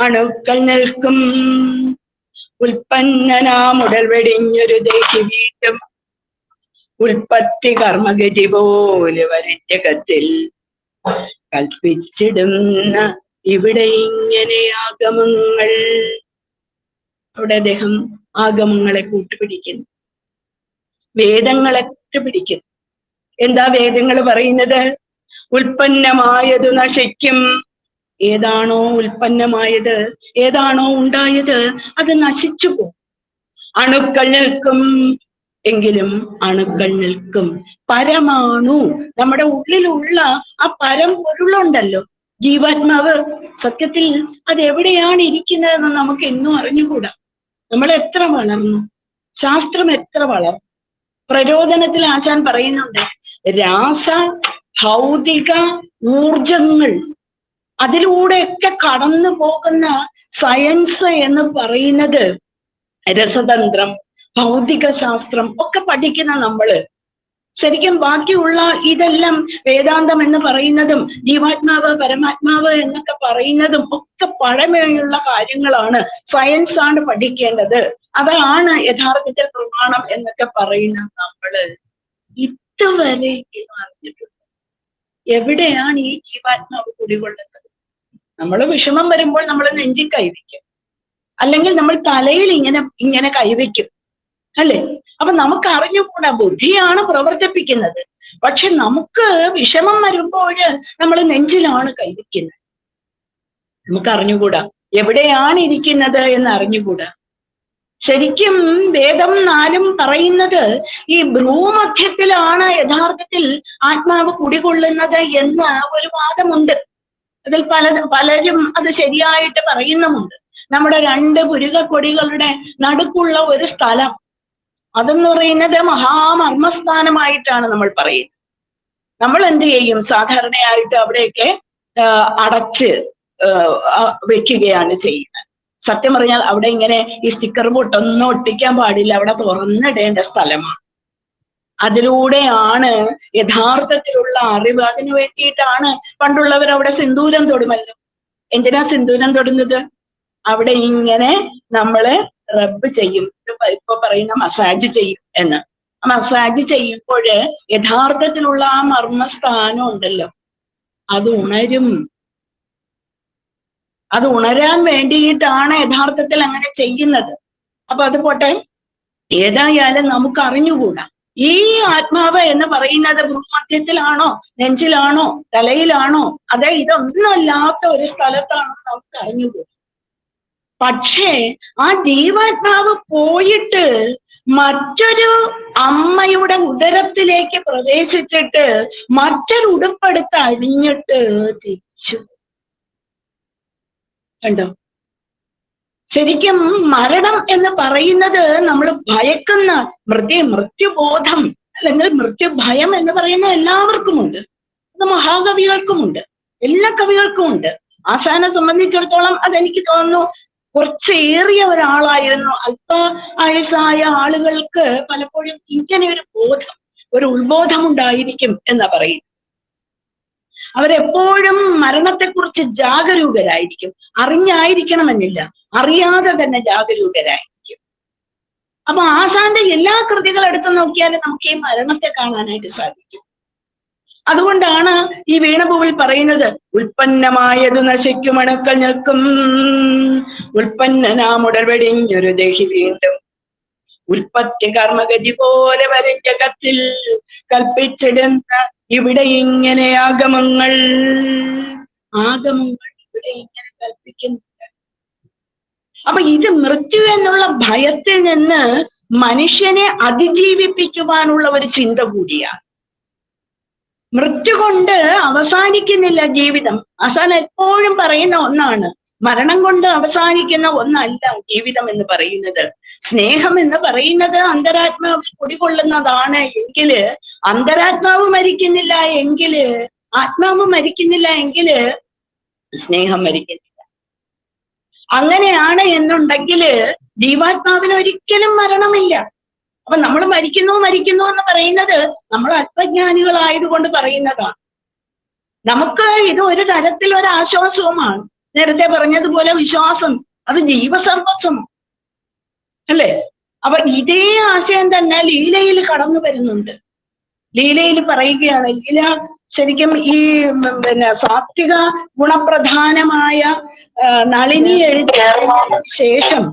അണുക്കൾ നിൽക്കും, ഉൽപ്പന്നനാമുടൽ വെടിഞ്ഞൊരു ദേഹി വീണ്ടും, ഉൽപ്പത്തി കർമ്മഗതി പോലെ വരിജഗത്തിൽ കൽപ്പിച്ചിടുന്ന ഇവിടെ ഇങ്ങനെ ആഗമങ്ങൾ. അവിടെ അദ്ദേഹം ആഗമങ്ങളെ കൂട്ടുപിടിക്കുന്നു, വേദങ്ങളെ കൂട്ടുപിടിക്കുന്നു. എന്താ വേദങ്ങൾ പറയുന്നത്? ഉൽപ്പന്നമായതു നശിക്കും. ഏതാണോ ഉൽപ്പന്നമായത്, ഏതാണോ ഉണ്ടായത്, അത് നശിച്ചു പോകും. അണുക്കൾ നിൽക്കും, എങ്കിലും അണുക്കൾ നിൽക്കും. പരമാണു, നമ്മുടെ ഉള്ളിലുള്ള ആ പരമ്പൊരുളുണ്ടല്ലോ, ജീവാത്മാവ്, സത്യത്തിൽ അത് എവിടെയാണ് ഇരിക്കുന്നതെന്ന് നമുക്ക് എന്നും അറിഞ്ഞുകൂടാ. നമ്മൾ എത്ര വളർന്നു, ശാസ്ത്രം എത്ര വളർന്നു. പ്രരോദനത്തിൽ ആശാൻ പറയുന്നുണ്ട്, രാസ ഭൗതിക ഊർജങ്ങൾ അതിലൂടെയൊക്കെ കടന്നു പോകുന്ന സയൻസ് എന്ന് പറയുന്നത്, രസതന്ത്രം, ഭൗതിക ശാസ്ത്രം ഒക്കെ പഠിക്കുന്ന നമ്മള് ശരിക്കും ബാക്കിയുള്ള ഇതെല്ലാം വേദാന്തം എന്ന് പറയുന്നതും ജീവാത്മാവ് പരമാത്മാവ് എന്നൊക്കെ പറയുന്നതും ഒക്കെ പഴമയുള്ള കാര്യങ്ങളാണ്. സയൻസ് ആണ് പഠിക്കേണ്ടത്, അതാണ് യഥാർത്ഥത്തിൽ പ്രമാണം എന്നൊക്കെ പറയുന്ന നമ്മള് ഇതുവരെ അറിഞ്ഞിട്ടുണ്ട് എവിടെയാണ് ഈ ജീവാത്മാവ് കുടികൊള്ളുന്നത്. നമ്മൾ വിഷമം വരുമ്പോൾ നമ്മൾ നെഞ്ചിൽ കൈവയ്ക്കും, അല്ലെങ്കിൽ നമ്മൾ തലയിൽ ഇങ്ങനെ കൈവയ്ക്കും, അല്ലേ? അപ്പൊ നമുക്ക് അറിഞ്ഞുകൂടാ, ബുദ്ധിയാണ് പ്രവർത്തിപ്പിക്കുന്നത്. പക്ഷെ നമുക്ക് വിഷമം വരുമ്പോൾ നമ്മൾ നെഞ്ചിലാണ് കൈവയ്ക്കുന്നത്. നമുക്ക് അറിഞ്ഞുകൂടാ എവിടെയാണ് ഇരിക്കുന്നത് എന്ന് അറിഞ്ഞുകൂടാ. ശരിക്കും വേദം 4 പറയുന്നത് ഈ ഭ്രൂമധ്യത്തിലാണ് യഥാർത്ഥത്തിൽ ആത്മാവ് കുടികൊള്ളുന്നത് എന്ന് ഒരു വാദമുണ്ട്. അതിൽ പലരും അത് ശരിയായിട്ട് പറയുന്നുമുണ്ട്. നമ്മുടെ 2 പുരുകക്കൊടികളുടെ നടുക്കുള്ള ഒരു സ്ഥലം, അതെന്ന് പറയുന്നത് മഹാമർമ്മസ്ഥാനമായിട്ടാണ് നമ്മൾ പറയുന്നത്. നമ്മൾ എന്ത് ചെയ്യും? സാധാരണയായിട്ട് അവിടെയൊക്കെ അടച്ച് വെക്കുകയാണ് ചെയ്യുന്നത്. സത്യം പറഞ്ഞാൽ അവിടെ ഇങ്ങനെ ഈ സ്റ്റിക്കർ ബോട്ടൊന്നും ഒട്ടിക്കാൻ പാടില്ല, അവിടെ തുറന്നിടേണ്ട സ്ഥലമാണ്. അതിലൂടെയാണ് യഥാർത്ഥത്തിലുള്ള അറിവ്. അതിനു വേണ്ടിയിട്ടാണ് പണ്ടുള്ളവർ അവിടെ സിന്ദൂരം തൊടുമല്ലോ. എന്തിനാ സിന്ദൂരം തൊടുന്നത്? അവിടെ ഇങ്ങനെ നമ്മള് റബ്ബ് ചെയ്യും, ഇപ്പൊ പറയുന്ന മസാജ് ചെയ്യും എന്ന്. മസാജ് ചെയ്യുമ്പോൾ യഥാർത്ഥത്തിലുള്ള ആ മർമ്മസ്ഥാനം ഉണ്ടല്ലോ, അത് ഉണരും. അത് ഉണരാൻ വേണ്ടിയിട്ടാണ് യഥാർത്ഥത്തിൽ അങ്ങനെ ചെയ്യുന്നത്. അപ്പൊ അത് പോട്ടെ, ഏതായാലും നമുക്ക് അറിഞ്ഞുകൂടാ ഈ ആത്മാവ് എന്ന് പറയുന്നത് ഭൂമധ്യത്തിലാണോ, നെഞ്ചിലാണോ, തലയിലാണോ, അതെ ഇതൊന്നുമല്ലാത്ത ഒരു സ്ഥലത്താണോ നമുക്ക് അറിഞ്ഞുകൂടാ. പക്ഷേ ആ ജീവാത്മാവ് പോയിട്ട് മറ്റൊരു അമ്മയുടെ ഉദരത്തിലേക്ക് പ്രവേശിച്ചിട്ട് മറ്റൊരു ഉടുപ്പെടുത്ത് അണിഞ്ഞിട്ട് തിരിച്ചു. കണ്ടോ? ശരിക്കും മരണം എന്ന് പറയുന്നത് നമ്മൾ ഭയക്കുന്ന മൃത്യുബോധം അല്ലെങ്കിൽ മൃത്യുഭയം എന്ന് പറയുന്ന എല്ലാവർക്കുമുണ്ട്. അത് മഹാകവികൾക്കുമുണ്ട്, എല്ലാ കവികൾക്കുമുണ്ട്. ആശാനെ സംബന്ധിച്ചിടത്തോളം അതെനിക്ക് തോന്നുന്നു കുറച്ചേറിയ ഒരാളായിരുന്നു. അല്പ ആയുസായ ആളുകൾക്ക് പലപ്പോഴും ഇങ്ങനെ ഒരു ബോധം, ഒരു ഉത്ബോധം ഉണ്ടായിരിക്കും എന്ന് പറയും. അവരെപ്പോഴും മരണത്തെക്കുറിച്ച് ജാഗരൂകരായിരിക്കും. അറിഞ്ഞായിരിക്കണമെന്നില്ല, അറിയാതെ തന്നെ ജാഗരൂകരായിരിക്കും. അപ്പൊ ആശാന്റെ എല്ലാ കൃതികൾ എടുത്തു നോക്കിയാലും നമുക്ക് ഈ മരണത്തെ കാണാനായിട്ട് സാധിക്കും. അതുകൊണ്ടാണ് ഈ വീണപൂവിൽ പറയുന്നത്, ഉൽപ്പന്നമായതു നശിക്കുമണക്കൾ നിൽക്കും, ഉൽപ്പന്നനാമുടൽ വെടിഞ്ഞൊരു ദേഹി വീണ്ടും, ഉൽപ്പത്തി കർമ്മഗതി പോലെ വരും ജഗത്തിൽ കൽപ്പിച്ചിടുന്ന ഇവിടെ ഇങ്ങനെ ആഗമങ്ങൾ ഇവിടെ ഇങ്ങനെ കൽപ്പിക്കുന്നുണ്ട്. അപ്പൊ ഇത് മൃത്യു എന്നുള്ള ഭയത്തിൽ നിന്ന് മനുഷ്യനെ അതിജീവിപ്പിക്കുവാനുള്ള ഒരു ചിന്ത കൂടിയാണ്. മൃത്യു കൊണ്ട് അവസാനിക്കുന്നില്ല ജീവിതം. അവസാനം എപ്പോഴും പറയുന്ന ഒന്നാണ്, മരണം കൊണ്ട് അവസാനിക്കുന്ന ഒന്നല്ല ജീവിതം എന്ന് പറയുന്നത്. സ്നേഹം എന്ന് പറയുന്നത് അന്തരാത്മാവിൽ കുടികൊള്ളുന്നതാണ് എങ്കില്, അന്തരാത്മാവ് മരിക്കുന്നില്ല എങ്കില്, ആത്മാവ് മരിക്കുന്നില്ല എങ്കില് സ്നേഹം മരിക്കുന്നില്ല. അങ്ങനെയാണ് എന്നുണ്ടെങ്കില് ജീവാത്മാവിന് ഒരിക്കലും മരണമില്ല. അപ്പൊ നമ്മൾ മരിക്കുന്നു എന്ന് പറയുന്നത് നമ്മൾ അല്പജ്ഞാനികളായതുകൊണ്ട് പറയുന്നതാണ്. നമുക്ക് ഇത് ഒരു തരത്തിൽ ഒരു ആശ്വാസവുമാണ്. നേരത്തെ പറഞ്ഞതുപോലെ വിശ്വാസം അത് ജീവസർവസ്വമാണ്, അല്ലേ? അപ്പൊ ഇതേ ആശയം തന്നെ ലീലയിൽ കടന്നു വരുന്നുണ്ട്. ലീലയിൽ പറയുകയാണ്, ലീല ശരിക്കും ഈ സാത്വിക ഗുണപ്രധാനമായ നളിനി എഴുതിയതിനു ശേഷം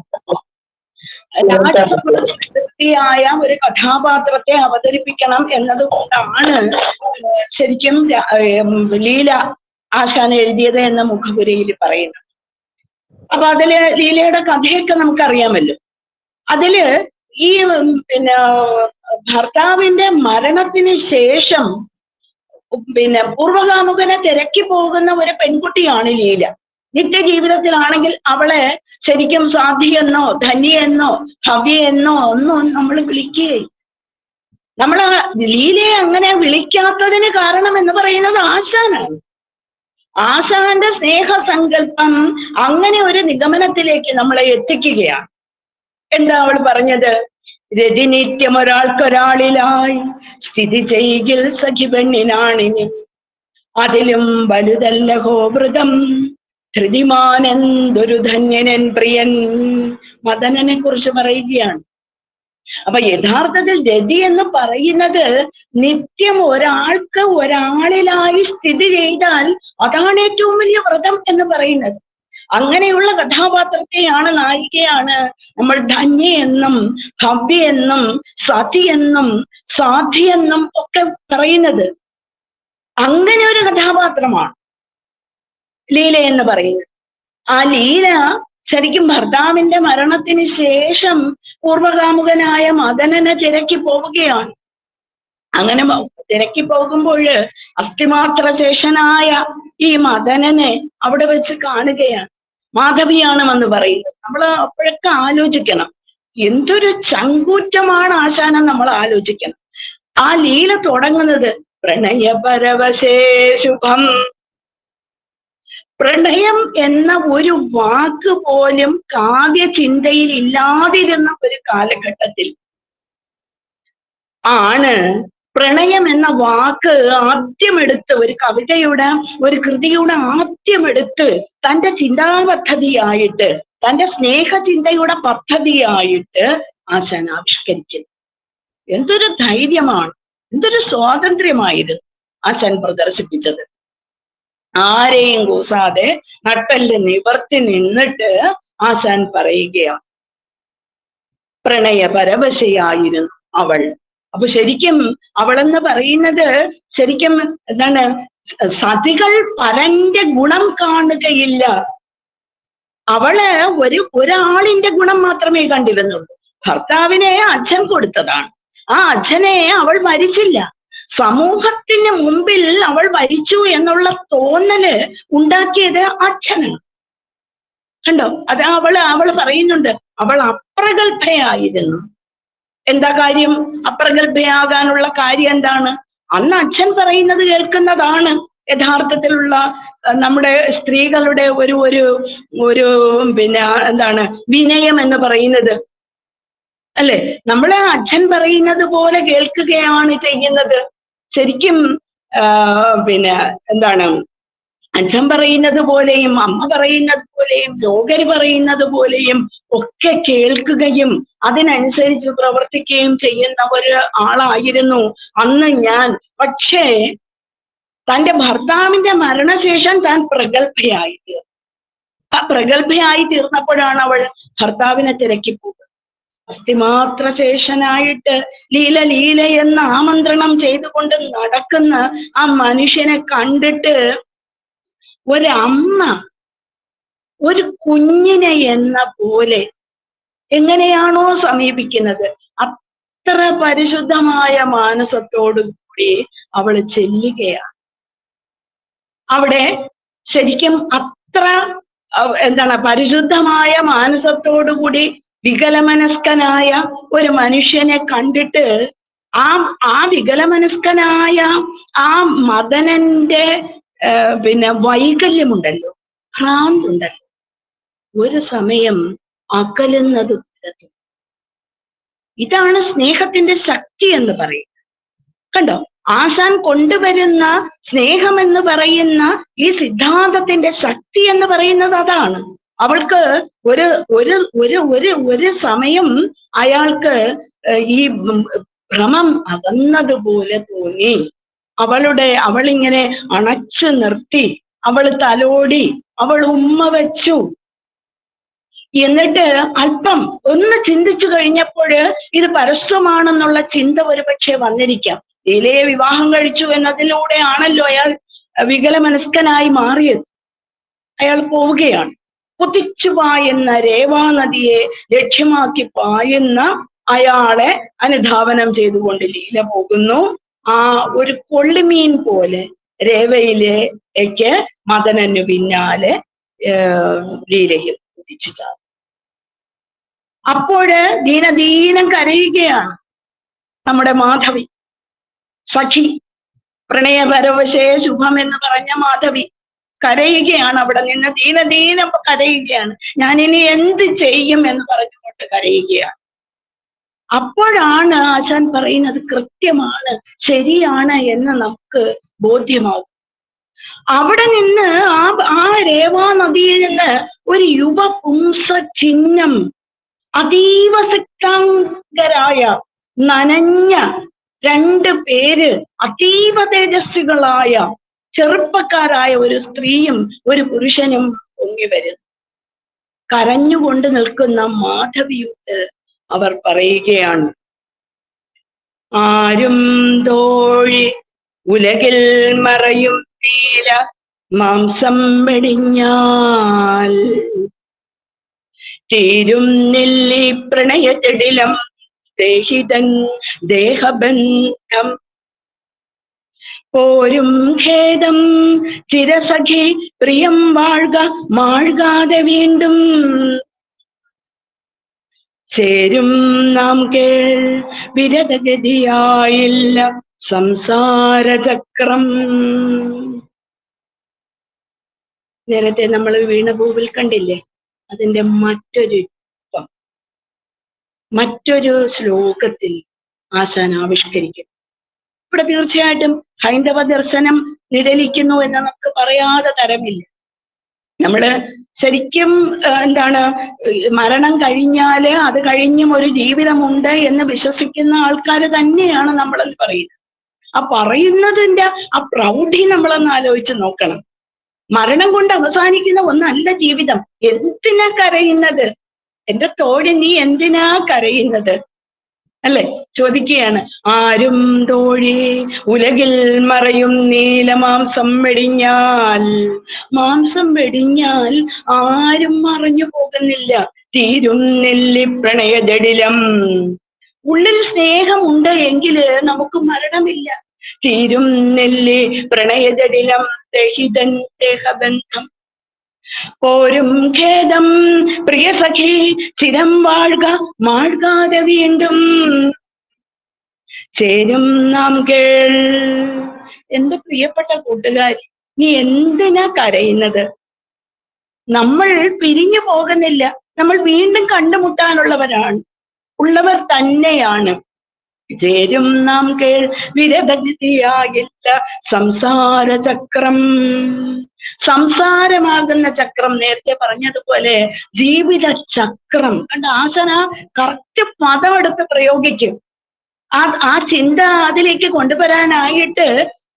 രാജസഭൃത്തിയായ ഒരു കഥാപാത്രത്തെ അവതരിപ്പിക്കണം എന്നതുകൊണ്ടാണ് ശരിക്കും ലീല ആശാൻ എഴുതിയത് എന്ന മുഖപുരയിൽ പറയുന്നത്. അപ്പൊ അതില് ലീലയുടെ കഥയൊക്കെ നമുക്കറിയാമല്ലോ. അതില് ഈ ഭർത്താവിന്റെ മരണത്തിന് ശേഷം പൂർവകാമുകനെ തിരക്കി പോകുന്ന ഒരു പെൺകുട്ടിയാണ് ലീല. നിത്യജീവിതത്തിലാണെങ്കിൽ അവളെ ശരിക്കും സാധ്വിയെന്നോ ധന്യെന്നോ ഭവ്യെന്നോ ഒന്നും നമ്മൾ വിളിക്കുകയില്ല. നമ്മൾ ലീലയെ അങ്ങനെ വിളിക്കാത്തതിന് കാരണം എന്ന് പറയുന്നത് ആശാനാണ്. ആശാന്റെ സ്നേഹസങ്കല്പം അങ്ങനെ ഒരു നിഗമനത്തിലേക്ക് നമ്മളെ എത്തിക്കുകയാണ്. എന്താ അവൾ പറഞ്ഞത്? രതിനിത്യം ഒരാൾക്കൊരാളിലായി സ്ഥിതി ചെയ്യിൽ സഖി പെണ്ണിനാണിനി, അതിലും വലുതല്ലഹോ വ്രതം ധൃതിമാൻ എന്തൊരു ധന്യനൻ പ്രിയൻ. മദനനെ കുറിച്ച് പറയുകയാണ്. അപ്പൊ യഥാർത്ഥത്തിൽ രതി എന്ന് പറയുന്നത് നിത്യം ഒരാൾക്ക് ഒരാളിലായി സ്ഥിതി ചെയ്താൽ അതാണ് ഏറ്റവും വലിയ വ്രതം എന്ന് പറയുന്നത്. അങ്ങനെയുള്ള കഥാപാത്രത്തെയാണ്, നായികയാണ് നമ്മൾ ധന്യ എന്നും ഭവ്യ എന്നും സതി എന്നും സാധി എന്നും ഒക്കെ പറയുന്നത്. അങ്ങനെ ഒരു കഥാപാത്രമാണ് ലീല എന്ന് പറയുന്നത്. ആ ലീല ശരിക്കും ഭർത്താവിന്റെ മരണത്തിന് ശേഷം പൂർവകാമുകനായ മദനനെ തിരക്കി പോവുകയാണ്. അങ്ങനെ തിരക്കി പോകുമ്പോൾ അസ്ഥിമാത്ര ശേഷനായ ഈ മദനനെ അവിടെ വെച്ച് കാണുകയാണ്. മാധവിയാണെന്ന് പറയുന്നത്. നമ്മൾ അപ്പോഴൊക്കെ ആലോചിക്കണം, എന്തൊരു ചങ്കൂറ്റമാണ് ആശാനം നമ്മൾ ആലോചിക്കണം. ആ ലീല തുടങ്ങുന്നത് പ്രണയപരവശേ ശുഭം. പ്രണയം എന്ന ഒരു വാക്ക് പോലും കാവ്യ ചിന്തയിൽ ഇല്ലാതിരുന്ന ഒരു കാലഘട്ടത്തിൽ ആണ് പ്രണയം എന്ന വാക്ക് ആദ്യമെടുത്ത്, ഒരു കവിതയുടെ ഒരു കൃതിയുടെ ആദ്യമെടുത്ത് തന്റെ ചിന്താപദ്ധതിയായിട്ട്, തന്റെ സ്നേഹചിന്തയുടെ പദ്ധതിയായിട്ട് ആശാൻ ആവിഷ്കരിക്കുന്നു. എന്തൊരു ധൈര്യമാണ്, എന്തൊരു സ്വാതന്ത്ര്യമായിരുന്നു ആശാൻ പ്രദർശിപ്പിച്ചത്. ആരെയും കൂസാതെ നട്ടെല്ല് നിവർത്തി നിന്നിട്ട് ആശാൻ പറയുകയാണ്, പ്രണയപരവശയായിരുന്നു അവൾ. അപ്പൊ ശരിക്കും അവളെന്ന് പറയുന്നത് ശരിക്കും എന്താണ്, സതികൾ പരന്റെ ഗുണം കാണുകയില്ല. അവള് ഒരാളിന്റെ ഗുണം മാത്രമേ കണ്ടിരുന്നുള്ളൂ. ഭർത്താവിനെ അച്ഛൻ കൊടുത്തതാണ്. ആ അച്ഛനെ അവൾ മരിച്ചില്ല. സമൂഹത്തിന് മുമ്പിൽ അവൾ മരിച്ചു എന്നുള്ള തോന്നല് ഉണ്ടാക്കിയത് അച്ഛനാണ്. കണ്ടോ? അത് അവള് പറയുന്നുണ്ട്, അവൾ അപ്രഗൽഭയായിരുന്നു. എന്താ കാര്യം? അപ്രഗൽഭയാകാനുള്ള കാര്യം എന്താണ്? അന്ന് അച്ഛൻ പറയുന്നത് കേൾക്കുന്നതാണ് യഥാർത്ഥത്തിലുള്ള നമ്മുടെ സ്ത്രീകളുടെ ഒരു എന്താണ് വിനയം എന്ന് പറയുന്നത്, അല്ലെ? നമ്മളെ അച്ഛൻ പറയുന്നത് പോലെ കേൾക്കുകയാണ് ചെയ്യുന്നത്. ശരിക്കും എന്താണ്, അച്ഛൻ പറയുന്നത് പോലെയും അമ്മ പറയുന്നത് പോലെയും ലോകര് പറയുന്നത് പോലെയും ഒക്കെ കേൾക്കുകയും അതിനനുസരിച്ച് പ്രവർത്തിക്കുകയും ചെയ്യുന്ന ഒരു ആളായിരുന്നു അന്ന് ഞാൻ. പക്ഷേ തന്റെ ഭർത്താവിന്റെ മരണശേഷം താൻ പ്രഗത്ഭയായി തീർന്നു. പ്രഗത്ഭയായി തീർന്നപ്പോഴാണ് അവൾ ഭർത്താവിനെ തിരക്കി പോകുന്നത്. അസ്ഥിമാത്ര ശേഷനായിട്ട് ലീല ലീല എന്ന് ആമന്ത്രണം ചെയ്തുകൊണ്ട് നടക്കുന്ന ആ മനുഷ്യനെ കണ്ടിട്ട് ഒരമ്മ ഒരു കുഞ്ഞിനെ എന്ന പോലെ എങ്ങനെയാണോ സമീപിക്കുന്നത് അത്ര പരിശുദ്ധമായ മാനസത്തോടു കൂടി അവൾ ചെല്ലുകയാണ്. അവിടെ ശരിക്കും അത്ര എന്താണ് പരിശുദ്ധമായ മാനസത്തോടുകൂടി വികലമനസ്കനായ ഒരു മനുഷ്യനെ കണ്ടിട്ട് ആ വികലമനസ്കനായ ആ മദനന്റെ പിന്നെ വൈകല്യമുണ്ടല്ലോ, ഭ്രാന്തുണ്ടല്ലോ, ഒരു സമയം അകലുന്നത്. ഇതാണ് സ്നേഹത്തിന്റെ ശക്തി എന്ന് പറയുന്നത്. കണ്ടോ, ആശാൻ കൊണ്ടുവരുന്ന സ്നേഹം എന്ന് പറയുന്ന ഈ സിദ്ധാന്തത്തിന്റെ ശക്തി എന്ന് പറയുന്നത് അതാണ്. അവൾക്ക് ഒരു ഒരു ഒരു ഒരു ഒരു സമയം അയാൾക്ക് ഈ ഭ്രമം അകന്നതുപോലെ തോന്നി. അവളിങ്ങനെ അണച്ചു നിർത്തി, അവൾ തലോടി, അവൾ ഉമ്മ വെച്ചു. എന്നിട്ട് അല്പം ഒന്ന് ചിന്തിച്ചു കഴിഞ്ഞപ്പോൾ ഇത് പരസ്യമാണെന്നുള്ള ചിന്ത ഒരുപക്ഷെ വന്നിരിക്കാം. ലീലയെ വിവാഹം കഴിച്ചു എന്നതിലൂടെ ആണല്ലോ അയാൾ വികലമനസ്കനായി മാറിയത്. അയാൾ പോവുകയാണ്. കുതിച്ചു പായുന്ന രേവാ നദിയെ ലക്ഷ്യമാക്കി പായുന്ന അയാളെ അനുധാവനം ചെയ്തുകൊണ്ട് ലീല പോകുന്നു. ആ ഒരു കൊള്ളിമീൻ പോലെ രേവയിലേക്ക് മദനനു പിന്നാലെ ലീലയിൽ കുതിച്ചു ചാടും. അപ്പോഴ് ദീനദീനം കരയുകയാണ് നമ്മുടെ മാധവി സഖി. പ്രണയപരവശേ ശുഭം എന്ന് പറഞ്ഞ മാധവി കരയുകയാണ്. അവിടെ നിന്ന് ദീനദീനം കരയുകയാണ്. ഞാനിനി എന്ത് ചെയ്യും എന്ന് പറഞ്ഞുകൊണ്ട് കരയുകയാണ്. അപ്പോഴാണ് ആശാൻ പറയുന്നത് കൃത്യമാണ്, ശരിയാണ് എന്ന് നമുക്ക് ബോധ്യമാകും. അവിടെ നിന്ന് ആ രേവാ നദിയിൽ നിന്ന് ഒരു യുവപുംസ ചിഹ്നം, അതീവ ശക്താംഗരായ നനഞ്ഞ 2 പേര്, അതീവ തേജസ്വികളായ ചെറുപ്പക്കാരായ ഒരു സ്ത്രീയും ഒരു പുരുഷനും പൊങ്ങി വരുന്നു. കരഞ്ഞുകൊണ്ട് നിൽക്കുന്ന മാധവിയോട് അവർ പറയുകയാണ്, ആരും തോഴി ഉലകിൽ മറയും നീല മാംസം വെടിഞ്ഞാൽ തീരും നെല്ലി പ്രണയജടിലം ദേഹിതൻ ദേഹബന്ധം പോരും ഖേദം ചിരസഖി പ്രിയം വാഴ്ക മാഴ്കാതെ വീണ്ടും ചേരും നാം കേൾ വിരതഗതിയായില്ല സംസാരചക്രം. നേരത്തെ നമ്മൾ വീണഭൂവിൽ കണ്ടില്ലേ, അതിന്റെ മറ്റൊരു ശ്ലോകത്തിൽ ആശാൻ ആവിഷ്കരിക്കും. ഇവിടെ തീർച്ചയായിട്ടും ഹൈന്ദവ ദർശനം നിഴലിക്കുന്നു എന്ന് നമുക്ക് പറയാതെ തരമില്ല. നമ്മള് ശരിക്കും എന്താണ്, മരണം കഴിഞ്ഞാല് അത് കഴിഞ്ഞും ഒരു ജീവിതമുണ്ട് എന്ന് വിശ്വസിക്കുന്ന ആൾക്കാർ തന്നെയാണ് നമ്മളെന്ന് പറയുന്നത്. ആ പറയുന്നതിന്റെ ആ പ്രൗഢി നമ്മളൊന്ന് ആലോചിച്ച് നോക്കണം. മരണം കൊണ്ട് അവസാനിക്കുന്ന ഒന്നല്ല ജീവിതം. എന്തിനാ കരയുന്നത് എന്റെ തോഴി, നീ എന്തിനാ കരയുന്നത് അല്ലെ? ചോദിക്കുകയാണ്. ആരും തോഴി ഉലകിൽ മറയും നീലമാംസം വെടിഞ്ഞാൽ, മാംസം വെടിഞ്ഞാൽ ആരും മറഞ്ഞു പോകുന്നില്ല. തീരുന്നില്ലി പ്രണയജടിലം. ഉള്ളിൽ സ്നേഹമുണ്ട് എങ്കിൽ നമുക്ക് മരണമില്ല. തീരുന്നില്ലി പ്രണയജടിലം ദഹിതൻ ദേഹബന്ധം പോരും ഖേദം പ്രിയസഖി ചിരം വാഴ്ക മാഴ്കാതെ വീണ്ടും ചേരും നാം കേൾ. എന്റെ പ്രിയപ്പെട്ട കൂട്ടുകാരി, നീ എന്തിനാ കരയുന്നത്? നമ്മൾ പിരിഞ്ഞു പോകുന്നില്ല, നമ്മൾ വീണ്ടും കണ്ടുമുട്ടാനുള്ളവർ തന്നെയാണ്. ചേരും നാം വിരഭജിതിയാകില്ല സംസാര ചക്രം. സംസാരമാകുന്ന ചക്രം, നേരത്തെ പറഞ്ഞതുപോലെ ജീവിത ചക്രം കണ്ട ആശാൻ ആ കറക്റ്റ് പദം എടുത്ത് പ്രയോഗിക്കും. ആ ചിന്ത അതിലേക്ക് കൊണ്ടുവരാനായിട്ട്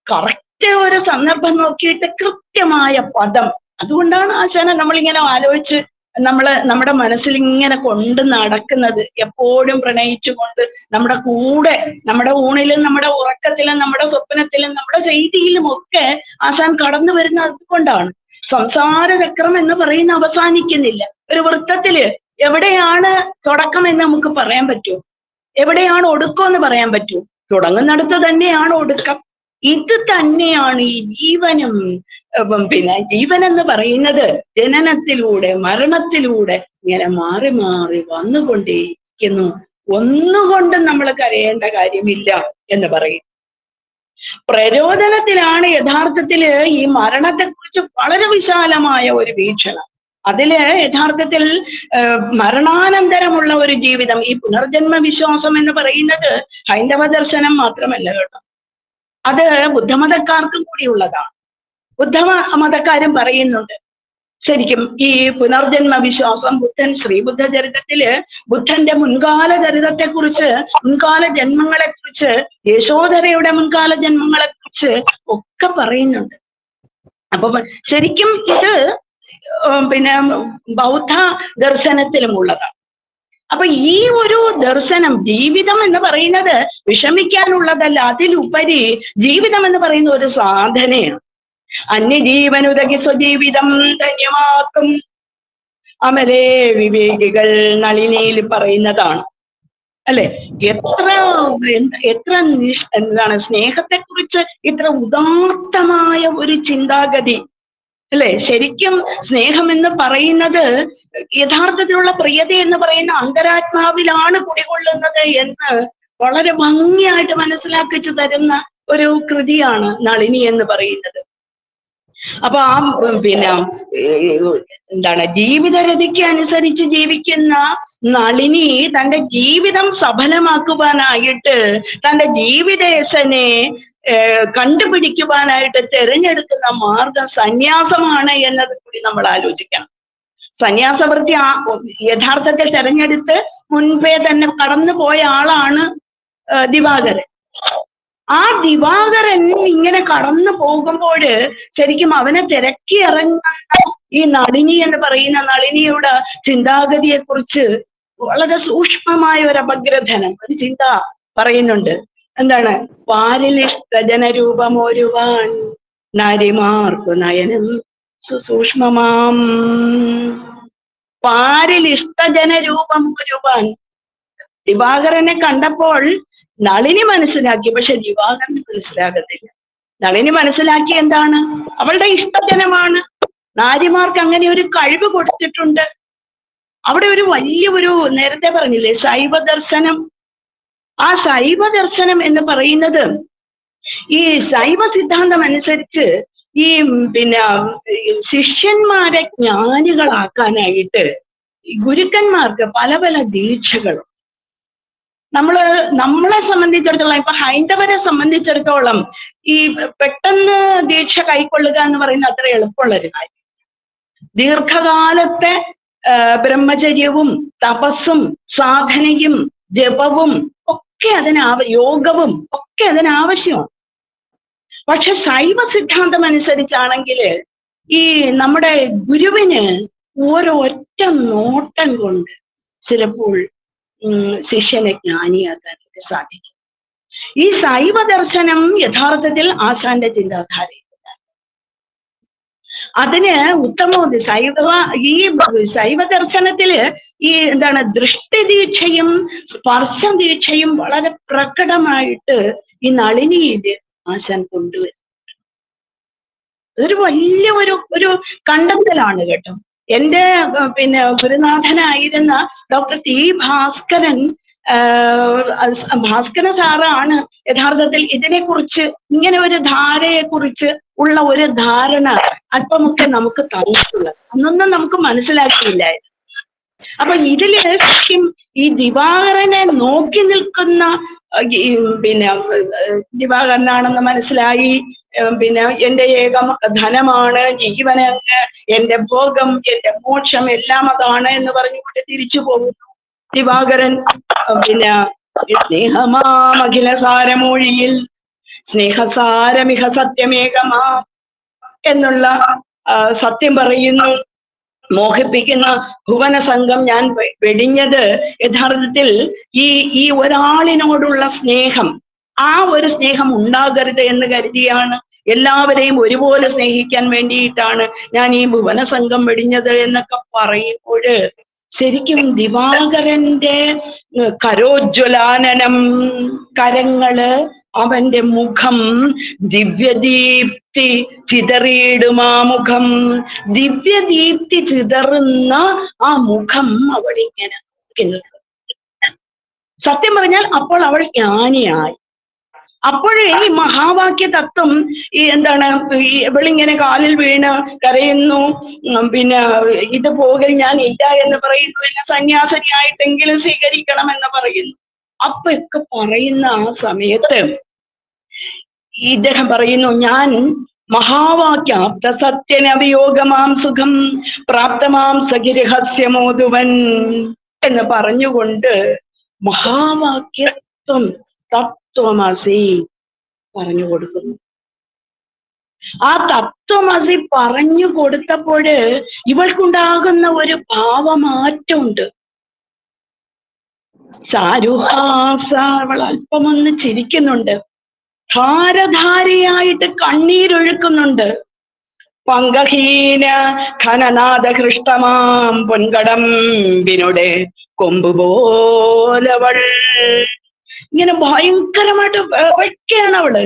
കറക്റ്റ് ഒരു സന്ദർഭം നോക്കിയിട്ട് കൃത്യമായ പദം. അതുകൊണ്ടാണ് ആശാനെ നമ്മളിങ്ങനെ ആലോചിച്ച് നമ്മുടെ മനസ്സിൽ ഇങ്ങനെ കൊണ്ട് നടക്കുന്നത്, എപ്പോഴും പ്രണയിച്ചുകൊണ്ട് നമ്മുടെ കൂടെ, നമ്മുടെ ഊണിലും നമ്മുടെ ഉറക്കത്തിലും നമ്മുടെ സ്വപ്നത്തിലും നമ്മുടെ ചെയ്തിയിലും ഒക്കെ ആശാൻ കടന്നു വരുന്ന അതുകൊണ്ടാണ്. സംസാര ചക്രം എന്ന് പറയുന്ന അവസാനിക്കുന്നില്ല. ഒരു വൃത്തത്തില് എവിടെയാണ് തുടക്കം എന്ന് നമുക്ക് പറയാൻ പറ്റുമോ? എവിടെയാണ് ഒടുക്കം എന്ന് പറയാൻ പറ്റൂ? തുടങ്ങുന്നിടത്ത് തന്നെയാണ് ഒടുക്കം. ഇത് തന്നെയാണ് ഈ ജീവനും. പിന്നെ ജീവൻ എന്ന് പറയുന്നത് ജനനത്തിലൂടെ മരണത്തിലൂടെ ഇങ്ങനെ മാറി മാറി വന്നുകൊണ്ടേയിരിക്കുന്നു. ഒന്നുകൊണ്ടും നമ്മൾ കരയേണ്ട കാര്യമില്ല എന്ന് പറയും. പ്രരോദനത്തിലാണ് യഥാർത്ഥത്തില് ഈ മരണത്തെക്കുറിച്ച് വളരെ വിശാലമായ ഒരു വീക്ഷണം. അതില് യഥാർത്ഥത്തിൽ മരണാനന്തരമുള്ള ഒരു ജീവിതം, ഈ പുനർജന്മ വിശ്വാസം എന്ന് പറയുന്നത് ഹൈന്ദവ ദർശനം മാത്രമല്ല കേട്ടോ, അത് ബുദ്ധമതക്കാർക്കും കൂടിയുള്ളതാണ്. ബുദ്ധമതക്കാരും പറയുന്നുണ്ട് ശരിക്കും ഈ പുനർജന്മ വിശ്വാസം. ശ്രീബുദ്ധ ചരിത്രത്തില് ബുദ്ധന്റെ മുൻകാല ചരിതത്തെക്കുറിച്ച്, മുൻകാല ജന്മങ്ങളെ കുറിച്ച്, യശോധരയുടെ മുൻകാല ജന്മങ്ങളെ കുറിച്ച് ഒക്കെ പറയുന്നുണ്ട്. അപ്പൊ ശരിക്കും ഇത് പിന്നെ ബൗദ്ധ ദർശനത്തിലും ഉള്ളതാണ്. അപ്പൊ ഈ ഒരു ദർശനം, ജീവിതം എന്ന് പറയുന്നത് വിഷമിക്കാനുള്ളതല്ല, അതിലുപരി ജീവിതം എന്ന് പറയുന്ന ഒരു സാധനയാണ്. അന്യജീവനുതകി സ്വജീവിതം ധന്യമാക്കും അമലേ വിവേകികൾ നളിനിയിൽ പറയുന്നതാണ് അല്ലെ. എത്ര എന്താണ് സ്നേഹത്തെക്കുറിച്ച് ഇത്ര ഉദാത്തമായ ഒരു ചിന്താഗതി അല്ലെ. ശരിക്കും സ്നേഹം എന്ന് പറയുന്നത് യഥാർത്ഥത്തിലുള്ള പ്രിയത എന്ന് പറയുന്ന അന്തരാത്മാവിലാണ് കുടികൊള്ളുന്നത് എന്ന് വളരെ ഭംഗിയായിട്ട് മനസ്സിലാക്കിച്ചു തരുന്ന ഒരു കൃതിയാണ് നളിനി എന്ന് പറയുന്നത്. അപ്പൊ ആ പിന്നെ എന്താണ് ജീവിതരതിക്ക് അനുസരിച്ച് ജീവിക്കുന്ന നളിനി തന്റെ ജീവിതം സഫലമാക്കുവാനായിട്ട്, തന്റെ ജീവിതേശനെ കണ്ടുപിടിക്കുവാനായിട്ട് തിരഞ്ഞെടുക്കുന്ന മാർഗം സന്യാസമാണ് എന്നത് കൂടി നമ്മൾ ആലോചിക്കണം. സന്യാസവൃത്തി യഥാർത്ഥത്തിൽ തെരഞ്ഞെടുത്ത് മുൻപേ തന്നെ കടന്നു പോയ ആളാണ് ദിവാകരൻ. ആ ദിവാകരൻ ഇങ്ങനെ കടന്നു പോകുമ്പോൾ ശരിക്കും അവനെ തിരക്കി ഇറങ്ങുന്ന ഈ നളിനി എന്ന് പറയുന്ന നളിനിയുടെ ചിന്താഗതിയെ കുറിച്ച് വളരെ സൂക്ഷ്മമായ ഒരു അപഗ്രഥനം, ഒരു ചിന്ത പറയുന്നുണ്ട്. എന്താണ്? പാരിലിഷ്ടജനരൂപമൊരുവാൻ നാരിമാർക്കു നയനം സുസൂക്ഷ്മമാം. പാരിലിഷ്ടജനരൂപം ഒരുവാൻ. ദിവാകരനെ കണ്ടപ്പോൾ നളിനി മനസ്സിലാക്കി, പക്ഷെ ദിവാകരന് മനസ്സിലാകത്തില്ല. നളിനി മനസ്സിലാക്കി എന്താണ്? അവളുടെ ഇഷ്ടജനമാണ്. നാരിമാർക്ക് അങ്ങനെ ഒരു കഴിവ് കൊടുത്തിട്ടുണ്ട്. അവിടെ ഒരു വലിയൊരു, നേരത്തെ പറഞ്ഞില്ലേ, ശൈവ ദർശനം. ആ ശൈവ ദർശനം എന്ന് പറയുന്നത് ഈ ശൈവ സിദ്ധാന്തം അനുസരിച്ച് ഈ പിന്നെ ശിഷ്യന്മാരെ ജ്ഞാനികളാക്കാനായിട്ട് ഗുരുക്കന്മാർക്ക് പല പല ദീക്ഷകളും. നമ്മളെ സംബന്ധിച്ചിടത്തോളം, ഇപ്പൊ ഹൈന്ദവരെ സംബന്ധിച്ചിടത്തോളം ഈ പെട്ടെന്ന് ദീക്ഷ കൈക്കൊള്ളുക എന്ന് പറയുന്നത് അത്ര എളുപ്പമുള്ളൊരു കാര്യം. ദീർഘകാലത്തെ ബ്രഹ്മചര്യവും തപസ്സും സാധനയും ജപവും ഒക്കെ യോഗവും ഒക്കെ അതിനാവശ്യമാണ്. പക്ഷെ ശൈവ സിദ്ധാന്തം അനുസരിച്ചാണെങ്കിൽ ഈ നമ്മുടെ ഗുരുവിന് ഒരൊറ്റ നോട്ടം കൊണ്ട് ചിലപ്പോൾ ശിഷ്യനെ ജ്ഞാനിയാക്കാനായിട്ട് സാധിക്കും. ഈ ശൈവ ദർശനം യഥാർത്ഥത്തിൽ ആശാന്റെ ചിന്താധാരയില്ല. അതിന് ഈ ശൈവ ദർശനത്തില് ഈ എന്താണ് ദൃഷ്ടിദീക്ഷയും സ്പർശദീക്ഷയും വളരെ പ്രകടമായിട്ട് ഈ നളിനിയില് ആശാൻ കൊണ്ടുവരും. ഇതൊരു വലിയ ഒരു കണ്ടെത്തലാണ് കേട്ടോ. എന്റെ പിന്നെ ഗുരുനാഥനായിരുന്ന ഡോക്ടർ ടി ഭാസ്കരൻ സാറാണ് യഥാർത്ഥത്തിൽ ഇതിനെക്കുറിച്ച്, ഇങ്ങനെ ഒരു ധാരയെക്കുറിച്ച് ഉള്ള ഒരു ധാരണ അല്പമൊക്കെ നമുക്ക് തന്നിട്ടുള്ളത്. അന്നൊന്നും നമുക്ക് മനസ്സിലാക്കിയില്ലായിരുന്നു. അപ്പൊ ഇതില് ശരിക്കും ഈ ദിവാകരനെ നോക്കി നിൽക്കുന്ന പിന്നെ ദിവാകരനാണെന്ന് മനസ്സിലായി. പിന്നെ എന്റെ ഏക ധനമാണ്, ജീവനങ്ങ്, എന്റെ ഭോഗം, എന്റെ മോക്ഷം എല്ലാം അതാണ് എന്ന് പറഞ്ഞുകൊണ്ട് തിരിച്ചു പോകുന്നു ദിവാകരൻ. പിന്നെ സ്നേഹമാമഖില സാരമൊഴിയിൽ സ്നേഹസാരമിഹ സത്യമേകമാ എന്നുള്ള സത്യം പറയുന്നു. മോഹിപ്പിക്കുന്ന ഭുവന സംഘം ഞാൻ വെടിഞ്ഞത് യഥാർത്ഥത്തിൽ ഈ ഒരാളിനോടുള്ള സ്നേഹം, ആ ഒരു സ്നേഹം ഉണ്ടാകരുത് എന്ന് കരുതിയാണ്. എല്ലാവരെയും ഒരുപോലെ സ്നേഹിക്കാൻ വേണ്ടിയിട്ടാണ് ഞാൻ ഈ ഭുവന സംഘം വെടിഞ്ഞത് എന്നൊക്കെ പറയുമ്പോൾ ശരിക്കും ദിവാകരന്റെ കരോജ്വലാനനം, കരങ്ങള്, അവന്റെ മുഖം, ദിവ്യദീപ്തി ചിതറിയിടും ആ മുഖം, ദിവ്യദീപ്തി ചിതറുന്ന ആ മുഖം അവളിങ്ങനെ നോക്കുന്നത്. സത്യം പറഞ്ഞാൽ അപ്പോൾ അവൾ ജ്ഞാനിയായി. അപ്പോഴേ ഈ മഹാവാക്യ തത്വം എന്താണ്, ഇവളിങ്ങനെ കാലിൽ വീണ് കരയുന്നു, പിന്നെ ഇത് പോകൽ ഞാൻ ഇല്ല എന്ന് പറയുന്നു, എന്നെ സന്യാസിനിയായിട്ടെങ്കിലും സ്വീകരിക്കണം എന്ന് പറയുന്നു. അപ്പൊ ഒക്കെ പറയുന്ന ആ സമയത്ത് ഇദ്ദേഹം പറയുന്നു, ഞാൻ മഹാവാക്യാപ്ത സത്യനവിയോഗമാം സുഖം പ്രാപ്തമാം സഖിരഹസ്യമോതുവൻ എന്ന് പറഞ്ഞുകൊണ്ട് മഹാവാക്യത്വം തത്വമസി പറഞ്ഞു കൊടുക്കുന്നു. ആ തത്വമസി പറഞ്ഞു കൊടുത്തപ്പോഴ് ഇവൾക്കുണ്ടാകുന്ന ഒരു ഭാവമാറ്റമുണ്ട്. സാരുഹാസ, അവൾ അല്പമൊന്ന് ചിരിക്കുന്നുണ്ട്, ധാരധാരയായിട്ട് കണ്ണീരൊഴുക്കുന്നുണ്ട്. പങ്കഹീന ഘനനാദഹൃഷ്ടമാം പൊൻകടമ്പിനുടെ കൊമ്പുപോലവൾ ഇങ്ങനെ ഭയങ്കരമായിട്ട് വിറയ്ക്കാണ് അവള്.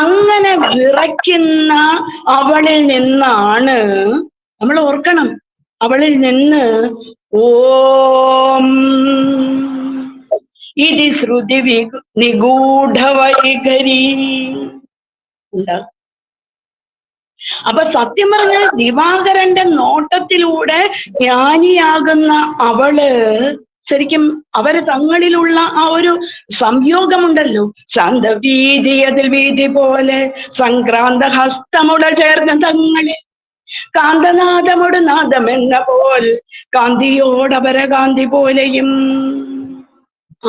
അങ്ങനെ വിറയ്ക്കുന്ന അവളിൽ നിന്നാണ്, നമ്മൾ ഓർക്കണം, അവളിൽ നിന്ന് ഓം ഇതി ശ്രുതി നിഗൂഢവൈഖരി ഉണ്ടാകും. അപ്പൊ സത്യം പറഞ്ഞാൽ ദിവാകരന്റെ നോട്ടത്തിലൂടെ ജ്ഞാനിയാകുന്ന അവള് ശരിക്കും അവര് തങ്ങളിലുള്ള ആ ഒരു സംയോഗമുണ്ടല്ലോ, ശാന്തവീതി അതിൽ വീതി പോലെ സംക്രാന്ത ഹസ്തമുട ചേർന്ന തങ്ങളിൽ കാന്തനാഥമുട് നാദമെന്ന പോൽ കാന്തിയോടപരകാന്തി പോലെയും.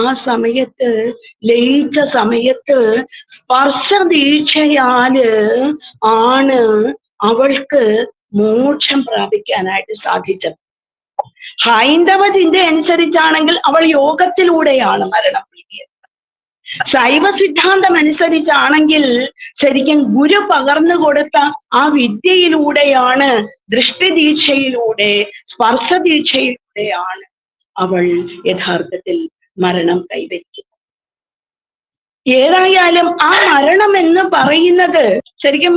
ആ സമയത്ത്, ലയിച്ച സമയത്ത് സ്പർശദീക്ഷയാല് ആണ് അവൾക്ക് മോക്ഷം പ്രാപിക്കാനായിട്ട് സാധിച്ചത്. ഹൈന്ദവ ചിന്ത അനുസരിച്ചാണെങ്കിൽ അവൾ യോഗത്തിലൂടെയാണ് മരണം പിടിയത്. ശൈവ സിദ്ധാന്തം അനുസരിച്ചാണെങ്കിൽ ശരിക്കും ഗുരു പകർന്നു കൊടുത്ത ആ വിദ്യയിലൂടെയാണ്, ദൃഷ്ടിദീക്ഷയിലൂടെ, സ്പർശദീക്ഷയിലൂടെയാണ് അവൾ യഥാർത്ഥത്തിൽ മരണം കൈവരിക്കുന്നത്. ഏതായാലും ആ മരണം എന്ന് പറയുന്നത് ശരിക്കും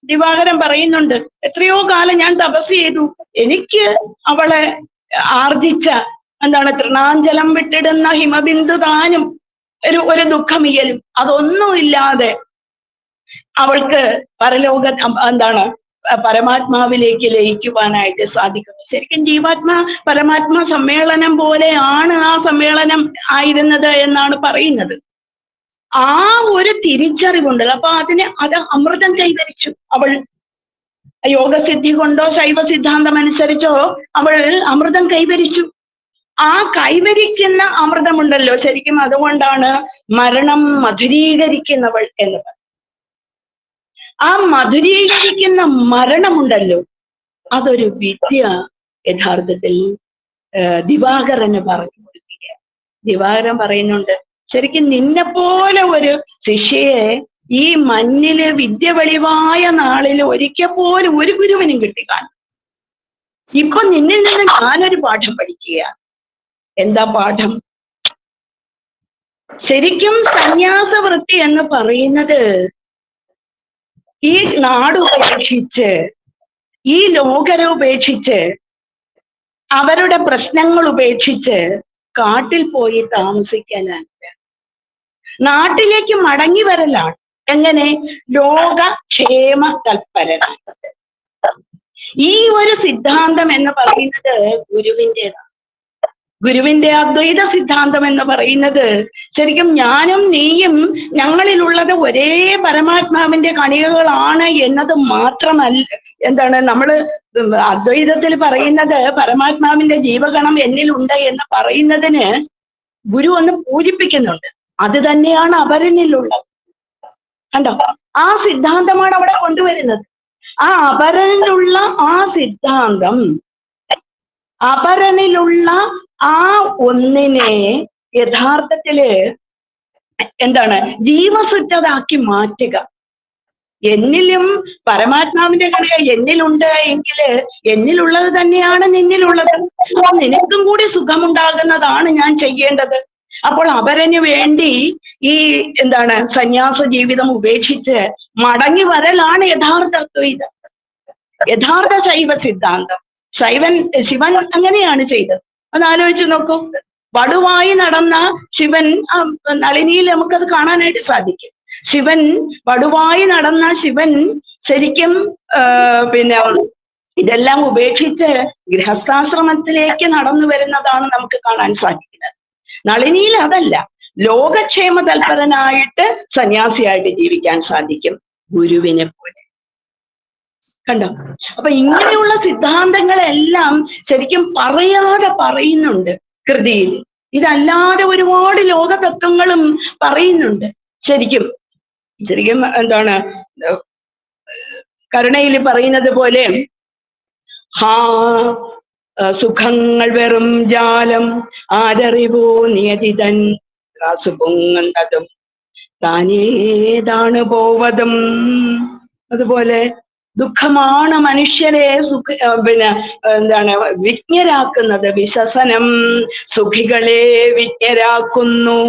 ദിവാകരൻ പറയുന്നുണ്ട്, എത്രയോ കാലം ഞാൻ തപസ് ചെയ്തു, എനിക്ക് അവളെ ആർജിച്ച എന്താണ് തൃണാഞ്ചലം വിട്ടിടുന്ന ഹിമബിന്ദു താനും ഒരു ദുഃഖമിയലും അതൊന്നുമില്ലാതെ അവൾക്ക് പരലോക എന്താണ് പരമാത്മാവിലേക്ക് ലയിക്കുവാനായിട്ട് സാധിക്കുന്നു. ശരിക്കും ജീവാത്മാ പരമാത്മാ സമ്മേളനം പോലെയാണ് ആ സമ്മേളനം ആയിരുന്നത് എന്നാണ് പറയുന്നത്. ആ ഒരു തിരിച്ചറിവുണ്ടല്ലോ, അപ്പൊ അത് അമൃതം കൈവരിച്ചു അവൾ. യോഗസിദ്ധി കൊണ്ടോ ശൈവ സിദ്ധാന്തം അനുസരിച്ചോ അവൾ അമൃതം കൈവരിച്ചു. ആ കൈവരിക്കുന്ന അമൃതമുണ്ടല്ലോ, ശരിക്കും അതുകൊണ്ടാണ് മരണം മധുരീകരിക്കുന്നവൾ എന്നത്. ആ മധുരീകരിക്കുന്ന മരണമുണ്ടല്ലോ, അതൊരു വിദ്യ യഥാർത്ഥത്തിൽ ദിവാകരന് പറഞ്ഞു കൊടുക്കുക. ദിവാകരൻ പറയുന്നുണ്ട്, ശരിക്കും നിന്നെപ്പോലെ ഒരു ശിഷ്യയെ ഈ മഞ്ഞില് വിദ്യ വെളിവായ നാളിൽ ഒരിക്കൽ പോലും ഒരു ഗുരുവിനും കിട്ടിക്കാണും. ഇപ്പൊ നിന്നിൽ നിന്ന് ഞാനൊരു പാഠം പഠിക്കുക. എന്താ പാഠം? ശരിക്കും സന്യാസവൃത്തി എന്ന് പറയുന്നത് ഈ നാട് ഉപേക്ഷിച്ച്, ഈ ലോകരെ ഉപേക്ഷിച്ച്, അവരുടെ പ്രശ്നങ്ങൾ ഉപേക്ഷിച്ച് കാട്ടിൽ പോയി താമസിക്കാനല്ല, നാട്ടിലേക്ക് മടങ്ങി വരലാണ്. എങ്ങനെ? ലോകക്ഷേമ തൽപരനാണ്. ഈ ഒരു സിദ്ധാന്തം എന്ന് പറയുന്നത് ഗുരുവിൻ്റെതാണ്. ഗുരുവിന്റെ അദ്വൈത സിദ്ധാന്തം എന്ന് പറയുന്നത് ശരിക്കും ഞാനും നീയും ഞങ്ങളിലുള്ളത് ഒരേ പരമാത്മാവിന്റെ കണികകളാണ് എന്നത് മാത്രമല്ല. എന്താണ് നമ്മള് അദ്വൈതത്തിൽ പറയുന്നത് പരമാത്മാവിന്റെ ജീവഗണം എന്നിലുണ്ട് എന്ന് പറയുന്നതിന് ഗുരു ഒന്ന് പൂരിപ്പിക്കുന്നുണ്ട്. അത് തന്നെയാണ് അപരനിലുള്ളത്. കണ്ടോ? ആ സിദ്ധാന്തമാണ് അവിടെ കൊണ്ടുവരുന്നത്. ആ അപരനിലുള്ള ആ സിദ്ധാന്തം, അപരനിലുള്ള ആ ഒന്നിനെ യഥാർത്ഥത്തില് എന്താണ് ജീവസുറ്റതാക്കി മാറ്റുക. എന്നിലും പരമാത്മാവിന്റെ കണിക എന്നിലുണ്ട് എങ്കില് എന്നിലുള്ളത് തന്നെയാണ് നിന്നിലുള്ളത്. അപ്പൊ നിനക്കും കൂടി സുഖമുണ്ടാകുന്നതാണ് ഞാൻ ചെയ്യേണ്ടത്. അപ്പോൾ അപരന് വേണ്ടി ഈ എന്താണ് സന്യാസ ജീവിതം ഉപേക്ഷിച്ച് മടങ്ങി വരലാണ് യഥാർത്ഥ അദ്വൈതം, യഥാർത്ഥ ശൈവ സിദ്ധാന്തം. ശിവൻ അങ്ങനെയാണ് ചെയ്തത്. അതാലോചിച്ച് നോക്കൂ. വടുവായി നടന്ന ശിവൻ, നളിനിയിൽ നമുക്കത് കാണാനായിട്ട് സാധിക്കും. ശിവൻ വടുവായി നടന്ന ശിവൻ ശരിക്കും പിന്നെ ഇതെല്ലാം ഉപേക്ഷിച്ച് ഗൃഹസ്ഥാശ്രമത്തിലേക്ക് നടന്നു വരുന്നതാണ് നമുക്ക് കാണാൻ സാധിക്കുന്നത്. നളിനിയിൽ അതല്ല, ലോകക്ഷേമ തൽപരനായിട്ട് സന്യാസിയായിട്ട് ജീവിക്കാൻ സാധിക്കും ഗുരുവിനെ പോലെ. കണ്ടോ? അപ്പൊ ഇങ്ങനെയുള്ള സിദ്ധാന്തങ്ങളെല്ലാം ശരിക്കും പറയാതെ പറയുന്നുണ്ട് കൃതിയിൽ. ഇതല്ലാതെ ഒരുപാട് ലോകതത്വങ്ങളും പറയുന്നുണ്ട്. ശരിക്കും എന്താണ് കരുണയിൽ പറയുന്നത് പോലെ, ഹാ സുഖങ്ങൾ വെറും ജാലം ആരറിവോ നിയതിതൻ പൊങ്ങുന്നതും താനേതാണ് പോവതും. അതുപോലെ ദുഃഖമാണ് മനുഷ്യരെ എന്താണ് വിജ്ഞരാക്കുന്നത്. വിശ്വസനം സുഖികളെ വിജ്ഞരാക്കുന്നു.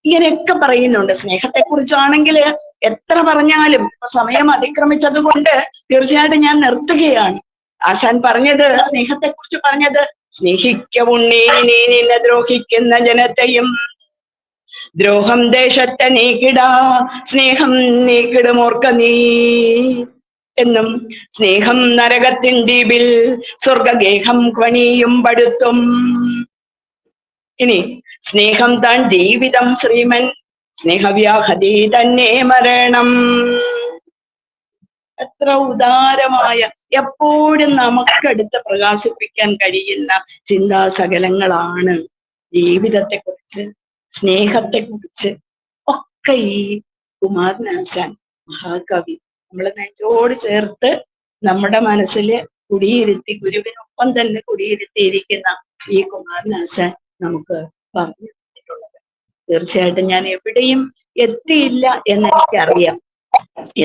ഇങ്ങനെയൊക്കെ പറയുന്നുണ്ട്. സ്നേഹത്തെ കുറിച്ചാണെങ്കിൽ എത്ര പറഞ്ഞാലും സമയം അതിക്രമിച്ചത് കൊണ്ട് തീർച്ചയായിട്ടും ഞാൻ നിർത്തുകയാണ്. ആശാൻ പറഞ്ഞത്, സ്നേഹത്തെ കുറിച്ച് പറഞ്ഞത്, സ്നേഹിക്ക ഉണ്ണീ നീ നിന്നെ ദ്രോഹിക്കുന്ന ജനത്തെയും ദ്രോഹം ദേശത്തെ നീക്കിടാ സ്നേഹം നീക്കിടുമോർക്ക നീ എന്നും. സ്നേഹം നരകത്തിൻ ദീപിൽ സ്വർഗഗേഹം ക്വണിയും പടുത്തും. ഇനി സ്നേഹം താൻ ജീവിതം ശ്രീമൻ സ്നേഹവ്യാഹതി തന്നെ മരണം. എത്ര ഉദാരമായ, എപ്പോഴും നമുക്കടുത്ത് പ്രകാശിപ്പിക്കാൻ കഴിയുന്ന ചിന്താശകലങ്ങളാണ് ജീവിതത്തെക്കുറിച്ച്, സ്നേഹത്തെക്കുറിച്ച് ഒക്കെ ഈ കുമാരനാശാൻ മഹാകവി നമ്മളെ നെഞ്ചോട് ചേർത്ത് നമ്മുടെ മനസ്സിൽ കുടിയിരുത്തി, ഗുരുവിനൊപ്പം തന്നെ കുടിയിരുത്തിയിരിക്കുന്ന ഈ കുമാരനാശാൻ നമുക്ക് പറഞ്ഞു തന്നിട്ടുള്ളത്. തീർച്ചയായിട്ടും ഞാൻ എവിടെയും എത്തിയില്ല എന്നെനിക്കറിയാം.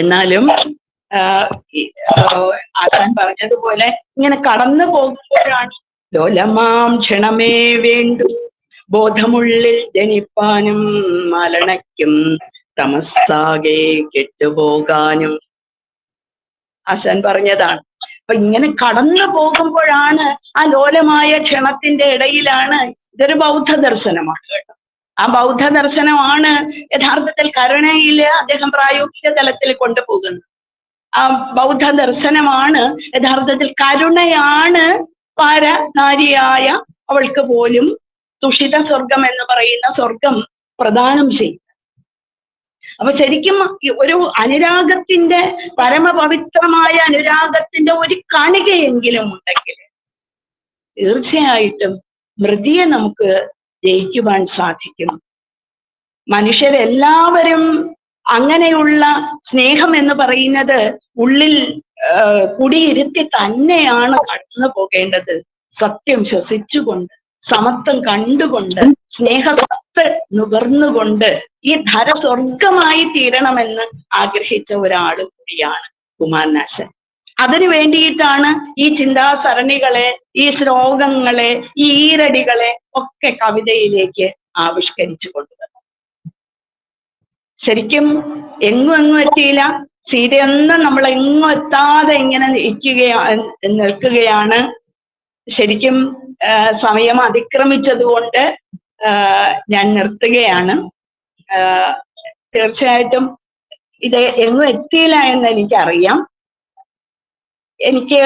എന്നാലും ആശാൻ പറഞ്ഞതുപോലെ ഇങ്ങനെ കടന്നു പോകുമ്പോഴാണ് ലോലമാം ക്ഷണമേ വേണ്ടു ബോധമുള്ളിൽ ജനിപ്പാനും മലണയ്ക്കും തമസ്സാകെ കെട്ടുപോകാനും. ആശാൻ പറഞ്ഞതാണ്. അപ്പൊ ഇങ്ങനെ കടന്നു പോകുമ്പോഴാണ്, ആ ലോലമായ ക്ഷണത്തിന്റെ ഇടയിലാണ്, ഇതൊരു ബൗദ്ധ ദർശനമാണ് കേട്ടോ. ആ ബൗദ്ധ ദർശനമാണ് യഥാർത്ഥത്തിൽ കരുണയില് അദ്ദേഹം പ്രായോഗിക തലത്തിൽ കൊണ്ടുപോകുന്നത്. ആ ബൗദ്ധ ദർശനമാണ് യഥാർത്ഥത്തിൽ കരുണയാണ് പാരനാരിയായ അവൾക്ക് പോലും തുഷിത സ്വർഗം എന്ന് പറയുന്ന സ്വർഗം പ്രദാനം ചെയ്യും. അപ്പൊ ശരിക്കും ഒരു അനുരാഗത്തിന്റെ, പരമപവിത്രമായ അനുരാഗത്തിന്റെ ഒരു കണികയെങ്കിലും ഉണ്ടെങ്കിൽ തീർച്ചയായിട്ടും മൃതിയെ നമുക്ക് ജയിക്കുവാൻ സാധിക്കും. മനുഷ്യരെല്ലാവരും അങ്ങനെയുള്ള സ്നേഹം എന്ന് പറയുന്നത് ഉള്ളിൽ കുടിയിരുത്തി തന്നെയാണ് കടന്നു പോകേണ്ടത്. സത്യം ശ്വസിച്ചുകൊണ്ട്, സമത്വം കണ്ടുകൊണ്ട്, സ്നേഹസത്ത് നുകർന്നുകൊണ്ട് ഈ ധര സ്വർഗമായി തീരണമെന്ന് ആഗ്രഹിച്ച ഒരാൾ കൂടിയാണ് കുമാരനാശാൻ. അതിനു വേണ്ടിയിട്ടാണ് ഈ ചിന്താസരണികളെ, ഈ ശ്ലോകങ്ങളെ, ഈ ഈരടികളെ ഒക്കെ കവിതയിലേക്ക് ആവിഷ്കരിച്ചു കൊണ്ടുവന്നത്. ശരിക്കും എങ്ങും എത്തിയില്ല. സീതയൊന്നും നമ്മൾ എങ്ങും എത്താതെ ഇങ്ങനെ നിൽക്കുകയാണ്. ശരിക്കും സമയം അതിക്രമിച്ചത് കൊണ്ട് ഞാൻ നിർത്തുകയാണ്. തീർച്ചയായിട്ടും ഇത് എങ്ങും എത്തിയില്ല എന്ന് എനിക്കറിയാം. എനിക്ക്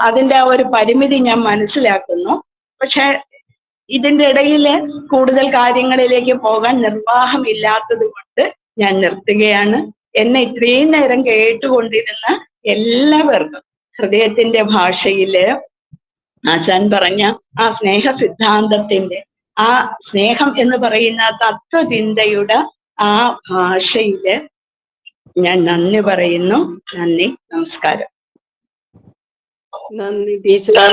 അതിൻ്റെ ഒരു പരിമിതി ഞാൻ മനസ്സിലാക്കുന്നു. പക്ഷെ ഇതിന്റെ ഇടയിൽ കൂടുതൽ കാര്യങ്ങളിലേക്ക് പോകാൻ നിർവാഹമില്ലാത്തത് കൊണ്ട് ഞാൻ നിർത്തുകയാണ്. എന്നെ ഇത്രയും നേരം കേട്ടുകൊണ്ടിരുന്ന എല്ലാവർക്കും ഹൃദയത്തിന്റെ ഭാഷയില് ആശാൻ പറഞ്ഞ ആ സ്നേഹ സിദ്ധാന്തത്തിന്റെ, ആ സ്നേഹം എന്ന് പറയുന്ന തത്വചിന്തയുടെ ആ ഭാഷയില് ഞാൻ നന്ദി പറയുന്നു. നന്ദി, നമസ്കാരം. നന്ദി ടീച്ചർ.